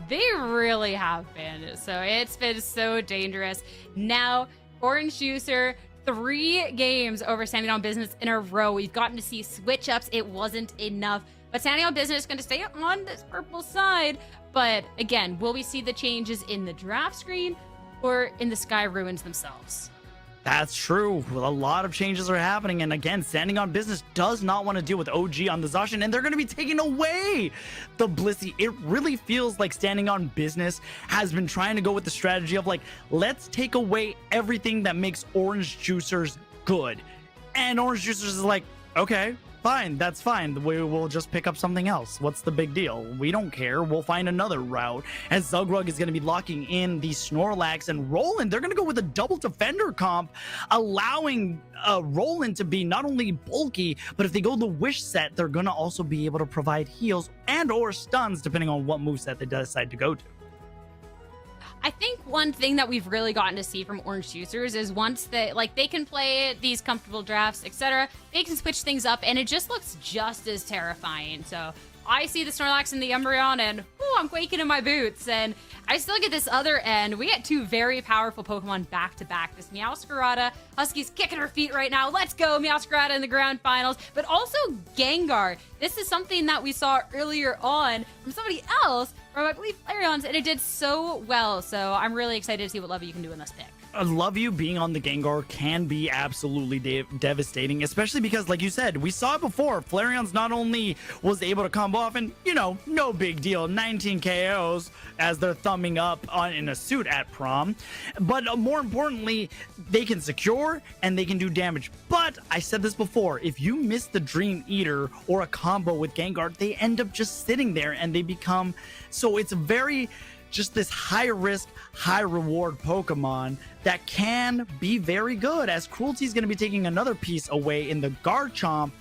Speaker 2: They really have been. So it's been so dangerous. Now, Orange Juicer, 3 games over standing on business in a row. We've gotten to see switch ups. It wasn't enough, but standing on business is going to stay on this purple side. But again, will we see the changes in the draft screen or in the Sky Ruins themselves?
Speaker 1: That's true. Well, a lot of changes are happening, and again, standing on business does not want to deal with OG on the Zacian, and they're going to be taking away the Blissey. It really feels like standing on business has been trying to go with the strategy of like, let's take away everything that makes Orange Juicers good. And Orange Juicers is like, okay, fine, that's fine. We will just pick up something else. What's the big deal? We don't care. We'll find another route. As Zugrug is going to be locking in the Snorlax, and Roland, they're going to go with a double defender comp, allowing Roland to be not only bulky, but if they go the Wish set, they're going to also be able to provide heals and or stuns, depending on what moveset they decide to go to.
Speaker 2: I think one thing that we've really gotten to see from Orange Juicers is once they can play these comfortable drafts, etc., they can switch things up, and it just looks just as terrifying. So I see the Snorlax and the Umbreon, and I'm quaking in my boots. And I still get this other end. We get two very powerful Pokemon back to back. This Meowscarada, Husky's kicking her feet right now. Let's go, Meowscarada in the Grand Finals. But also Gengar. This is something that we saw earlier on from somebody else, from I believe Flareon's, and it did so well. So I'm really excited to see what level you can do in this pick.
Speaker 1: I love you being on the Gengar can be absolutely devastating, especially because, like you said, we saw it before. Flareon's not only was able to combo off, and, you know, no big deal, 19 KOs as they're thumbing up in a suit at prom, but more importantly, they can secure and they can do damage. But I said this before, if you miss the Dream Eater or a combo with Gengar, they end up just sitting there and they become, so it's very just this high risk, high reward Pokemon that can be very good, as Cruelty is going to be taking another piece away in the Garchomp,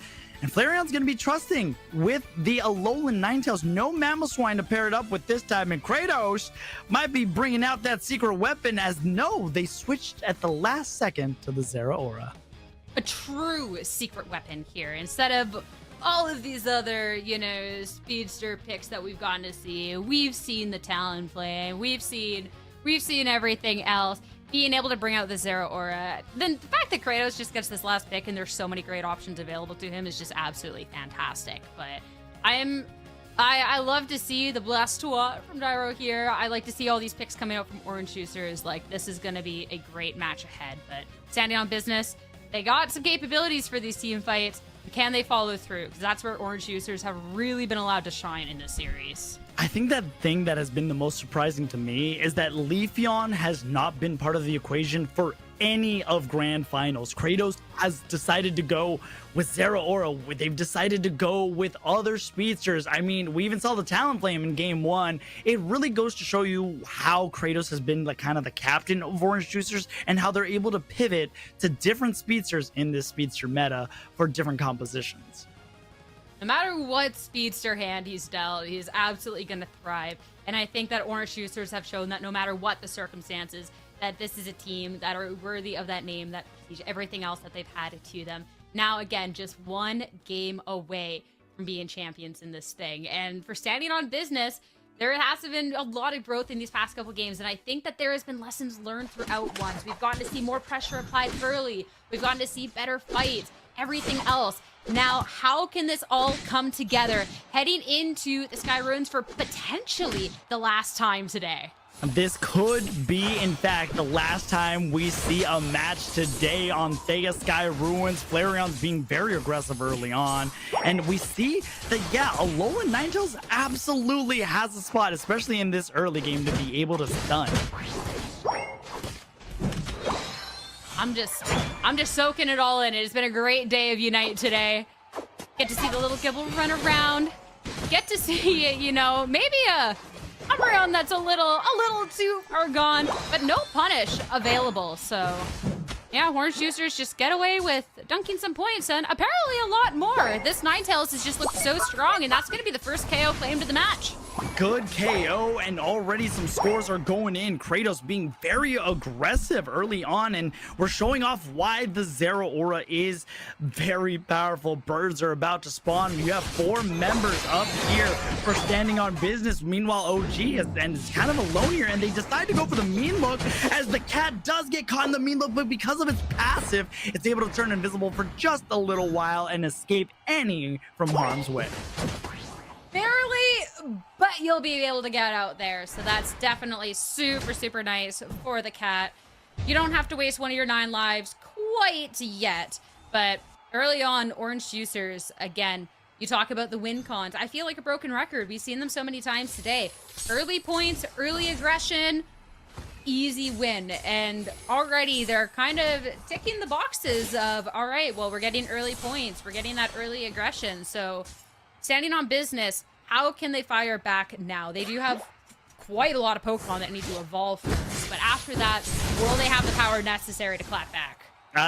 Speaker 1: and Flareon's going to be trusting with the Alolan Ninetales. No Mamoswine to pair it up with this time, and Kratos might be bringing out that secret weapon, as no, they switched at the last second to the Zeraora.
Speaker 2: A true secret weapon here, instead of all of these other, speedster picks that we've gotten to see. We've seen the Talonflame. We've seen everything else. Being able to bring out the Zeraora. Then the fact that Kratos just gets this last pick and there's so many great options available to him is just absolutely fantastic. But I love to see the Blastoise from Gyro here. I like to see all these picks coming out from Orange Juicers. Like, this is going to be a great match ahead. But standing on business, they got some capabilities for these team fights. Can they follow through? Because that's where Orange Juicers have really been allowed to shine in this series.
Speaker 1: I think that thing that has been the most surprising to me is that Leafeon has not been part of the equation for any of Grand Finals. Kratos has decided to go with Zeraora. They've decided to go with other speedsters. I mean, we even saw the Talonflame in game one. It really goes to show you how Kratos has been like kind of the captain of Orange Juicers and how they're able to pivot to different speedsters in this speedster meta for different compositions.
Speaker 2: No matter what speedster hand he's dealt, he's absolutely going to thrive. And I think that Orange Juicers have shown that no matter what the circumstances, that this is a team that are worthy of that name, that prestige, everything else that they've had to them. Now, again, just one game away from being champions in this thing. And for standing on business, there has been a lot of growth in these past couple games, and I think that there has been lessons learned throughout ones. We've gotten to see more pressure applied early. We've gotten to see better fights, everything else. Now, how can this all come together heading into the Sky Ruins for potentially the last time today?
Speaker 1: This could be, in fact, the last time we see a match today on Thea Sky Ruins. Flareon's being very aggressive early on. And we see that, yeah, Alolan Ninetales absolutely has a spot, especially in this early game, to be able to stun.
Speaker 2: I'm just soaking it all in. It has been a great day of Unite today. Get to see the little Gibble run around. Get to see, maybe a Umbreon that's a little too far gone, but no punish available. So, yeah, Orange Juicers just get away with dunking some points, and apparently a lot more. This Ninetales has just looked so strong, and that's going to be the first KO claimed of the match.
Speaker 1: Good KO, and already some scores are going in. Kratos being very aggressive early on, and we're showing off why the Zeraora is very powerful. Birds are about to spawn. You have 4 members up here for standing on business. Meanwhile, OG is kind of alone here, and they decide to go for the mean look, as the cat does get caught in the mean look, but because of its passive, it's able to turn invisible for just a little while and escape any from harm's way.
Speaker 2: Barely, but you'll be able to get out there. So that's definitely super, super nice for the cat. You don't have to waste one of your 9 lives quite yet. But early on, Orange Juicers, again, you talk about the win cons. I feel like a broken record. We've seen them so many times today. Early points, early aggression, easy win. And already they're kind of ticking the boxes of, all right, well, we're getting early points. We're getting that early aggression. So standing on business, how can they fire back now? They do have quite a lot of Pokemon that need to evolve first, but after that, will they have the power necessary to clap back?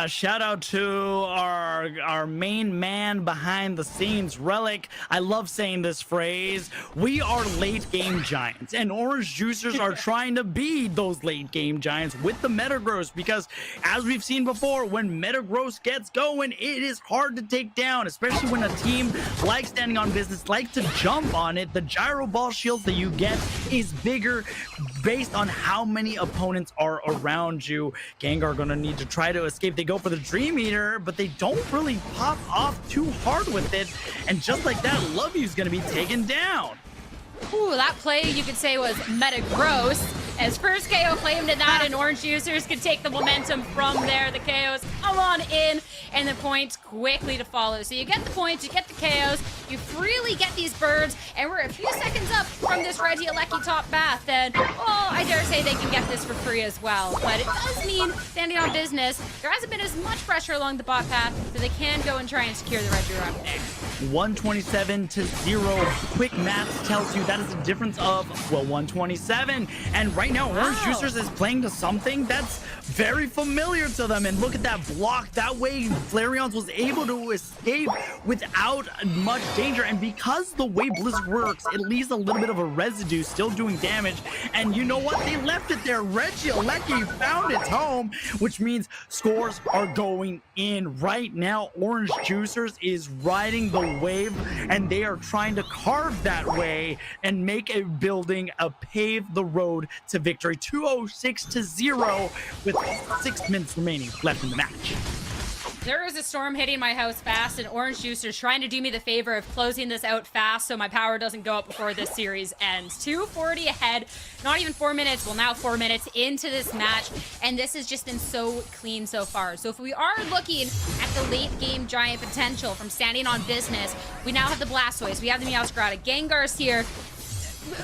Speaker 1: Shout out to our main man behind the scenes, Relic. I love saying this phrase. We are late game giants, and Orange Juicers are trying to be those late game giants with the Metagross, because as we've seen before, when Metagross gets going, it is hard to take down, especially when a team like Standing on Business like to jump on it. The gyro ball shields that you get is bigger based on how many opponents are around you. Gengar gonna need to try to escape. They go for the Dream Eater, but they don't really pop off too hard with it. And just like that, Lovey's gonna be taken down.
Speaker 2: Ooh, that play you could say was Metagross, as first KO claimed in that, and Orange Juicers could take the momentum from there. The KOs come on in, and the points quickly to follow. So you get the points, you get the KOs, you freely get these birds, and we're a few seconds up from this Regieleki top bath, and well, I dare say they can get this for free as well. But it does mean, Standing on Business, there hasn't been as much pressure along the bot path, so they can go and try and secure the Regieleki there.
Speaker 1: 127 to 0. Quick maths tells you that is a difference of, well, 127. And right now, Orange Juicers is playing to something that's very familiar to them. And look at that block. That way, Flareon's was able to escape without much danger. And because the way Blizzard works, it leaves a little bit of a residue still doing damage. And you know what? They left it there. Regieleki found its home, which means scores are going in right now. Orange Juicers is riding the wave, and they are trying to carve that way and make a building pave the road to victory. 206 to 0 with 6 minutes remaining left in the match.
Speaker 2: There is a storm hitting my house fast, and Orange Juicers trying to do me the favor of closing this out fast so my power doesn't go up before this series ends. 240 ahead, not even 4 minutes, well now 4 minutes into this match, and this has just been so clean so far. So if we are looking at the late game giant potential from Standing on Business, we now have the Blastoise, we have the Meowscarada, Gengar's here,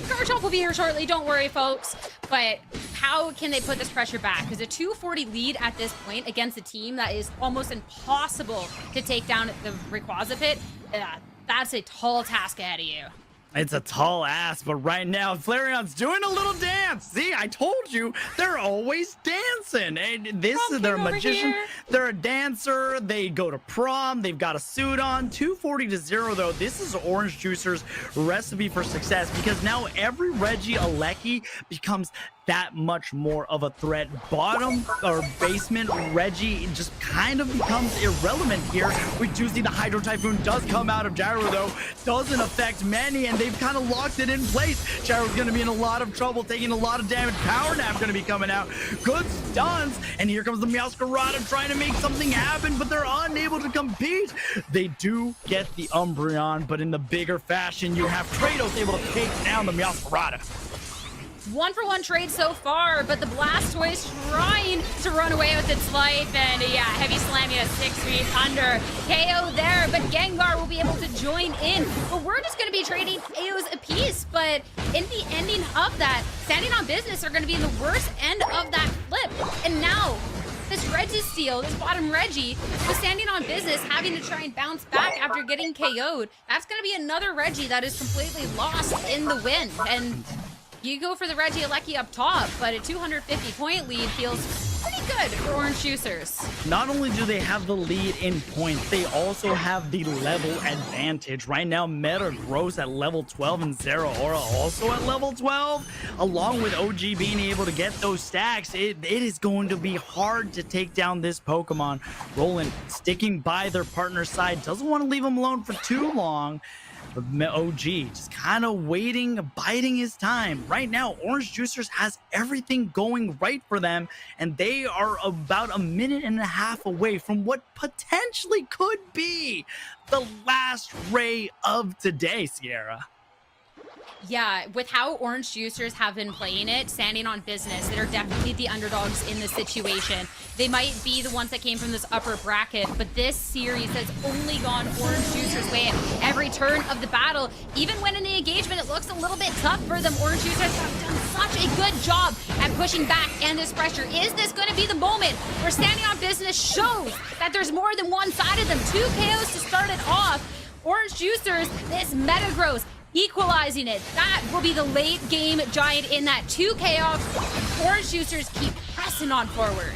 Speaker 2: Garchomp will be here shortly, don't worry folks. But how can they put this pressure back? Because a 240 lead at this point against a team that is almost impossible to take down at the Rayquaza pit, that's a tall task ahead of you.
Speaker 1: It's a tall ass, but right now, Flareon's doing a little dance. See, I told you, they're always dancing. And this is their magician. They're a dancer. They go to prom. They've got a suit on. 240 to 0, though. This is Orange Juicers' recipe for success, because now every Regieleki becomes that much more of a threat. Bottom or basement Reggie just kind of becomes irrelevant here. We do see the Hydro Typhoon does come out of Gyro, though. Doesn't affect many, and they've kind of locked it in place. Gyro's going to be in a lot of trouble, taking a lot of damage. Power Nap going to be coming out. Good stuns, and here comes the Meowscarada trying to make something happen, but they're unable to compete. They do get the Umbreon, but in the bigger fashion, you have Kratos able to take down the Meowscarada.
Speaker 2: 1-for-1 trade so far, but the Blastoise trying to run away with its life, and yeah, heavy slamming at 6 feet under. KO there, but Gengar will be able to join in. But we're just going to be trading KOs apiece, but in the ending of that, Standing on Business are going to be in the worst end of that flip. And now, this Registeel, this bottom Reggie, was Standing on Business, having to try and bounce back after getting KO'd. That's going to be another Reggie that is completely lost in the wind. And you go for the Regieleki up top, but a 250-point lead feels pretty good for Orange Juicers.
Speaker 1: Not only do they have the lead in points, they also have the level advantage. Right now, Metagross at level 12 and Zeraora also at level 12. Along with OG being able to get those stacks, it is going to be hard to take down this Pokemon. Roland sticking by their partner's side, doesn't want to leave him alone for too long. But OG just kind of waiting, biding his time. Right now, Orange Juicers has everything going right for them, and they are about a minute and a half away from what potentially could be the last ray of today, Sierra.
Speaker 2: Yeah, with how Orange Juicers have been playing it, Standing on Business, they're definitely the underdogs in this situation. They might be the ones that came from this upper bracket, but this series has only gone Orange Juicers' way at every turn of the battle. Even when in the engagement, it looks a little bit tough for them. Orange Juicers have done such a good job at pushing back and this pressure. Is this going to be the moment where Standing on Business shows that there's more than one side of them? 2 KOs to start it off. Orange Juicers, this Metagross, equalizing it. That will be the late game giant in that 2K off. Orange Juicers keep pressing on forward.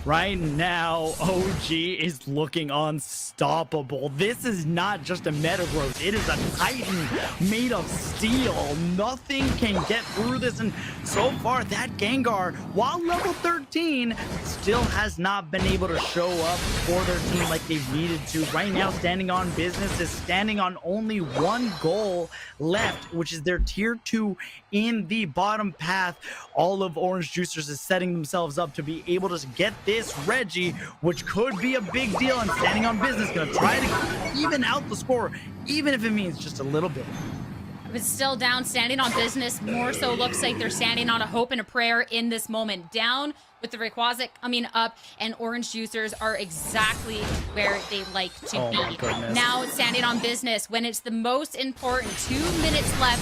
Speaker 1: Right now, OG is looking unstoppable. This is not just a Metagross. It is a Titan made of steel. Nothing can get through this. And so far, that Gengar, while level 13, still has not been able to show up for their team like they've needed to. Right now, Standing on Business is standing on only one goal left, which is their tier 2 in the bottom path. All of Orange Juicers is setting themselves up to be able to get this Reggie, which could be a big deal. And Standing on Business gonna try to even out the score, even if it means just a little bit.
Speaker 2: But still down. Standing on Business more so looks like they're standing on a hope and a prayer in this moment. Down with the Rayquaza coming up, and Orange Juicers are exactly where they like to be. Now Standing on Business, when it's the most important, 2 minutes left,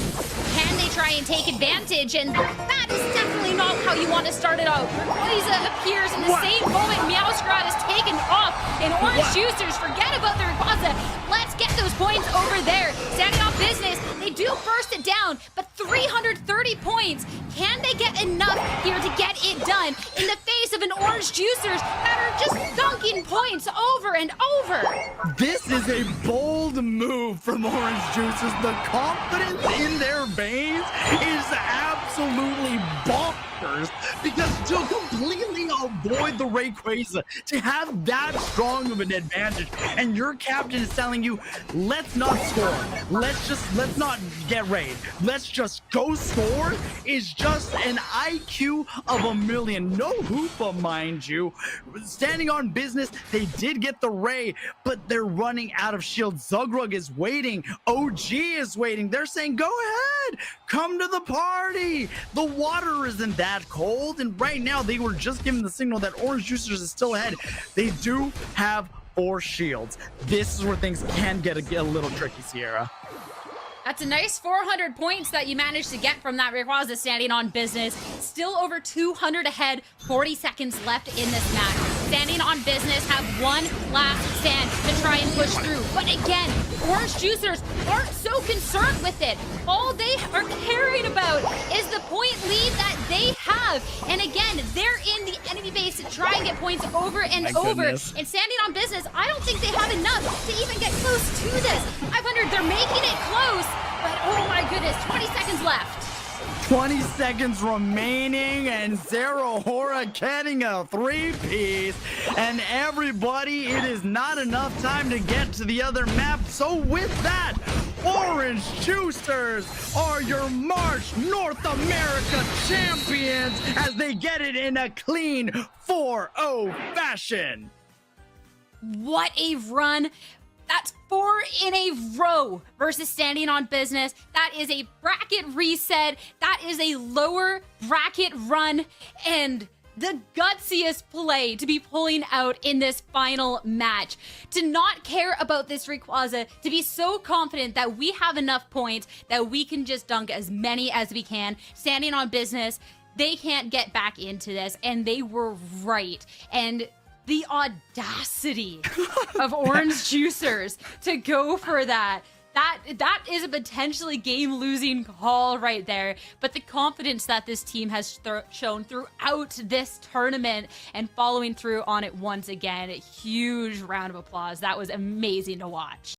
Speaker 2: can they try and take advantage? And that is definitely not how you want to start it out. Rayquaza appears in the same moment. Meowscarada is taken off, and Orange Juicers forget about the Rayquaza. Let's get those points over there. Standing on Business, they do burst it down, but 330 points. Can they get enough here to get it done in the face of an Orange Juicers that are just dunking points over and over?
Speaker 1: This is a bold move from Orange Juicers. The confidence in their veins is absolutely bonkers, because to completely avoid the Rayquaza, to have that strong of an advantage, and your captain is telling you, let's not score, let's not get raid, let's just go score, is just an IQ of a million. No Hoopa, mind you. Standing on Business, they did get the Ray, but they're running out of shield. Zugrug is waiting, OG is waiting. They're saying, go ahead, come to the party. The water isn't that cold, and right now they were just given the signal that Orange Juicers is still ahead. They do have 4 shields. This is where things can get a little tricky, Sierra.
Speaker 2: That's a nice 400 points that you managed to get from that Rayquaza. Standing on Business. Still over 200 ahead, 40 seconds left in this match. Standing on Business have one last stand to try and push through. But again, Orange Juicers aren't so concerned with it. All they are caring about is the point lead that they have. And again, they're in the enemy base to try and get points over and over. And Standing on Business, I don't think they have enough to even get close to this. 500, they're making it close. But oh my goodness, 20 seconds left.
Speaker 1: 20 seconds remaining, and Zerahora getting a 3-piece. And everybody, it is not enough time to get to the other map. So with that, Orange Juicers are your March North America champions as they get it in a clean 4-0 fashion.
Speaker 2: What a run. That's 4 in a row versus Standing on Business. That is a bracket reset. That is a lower bracket run. And the gutsiest play to be pulling out in this final match. To not care about this Rayquaza, to be so confident that we have enough points that we can just dunk as many as we can. Standing on Business, they can't get back into this, and they were right. And the audacity of Orange Juicers to go for that. That is a potentially game-losing call right there. But the confidence that this team has shown throughout this tournament and following through on it once again, a huge round of applause. That was amazing to watch.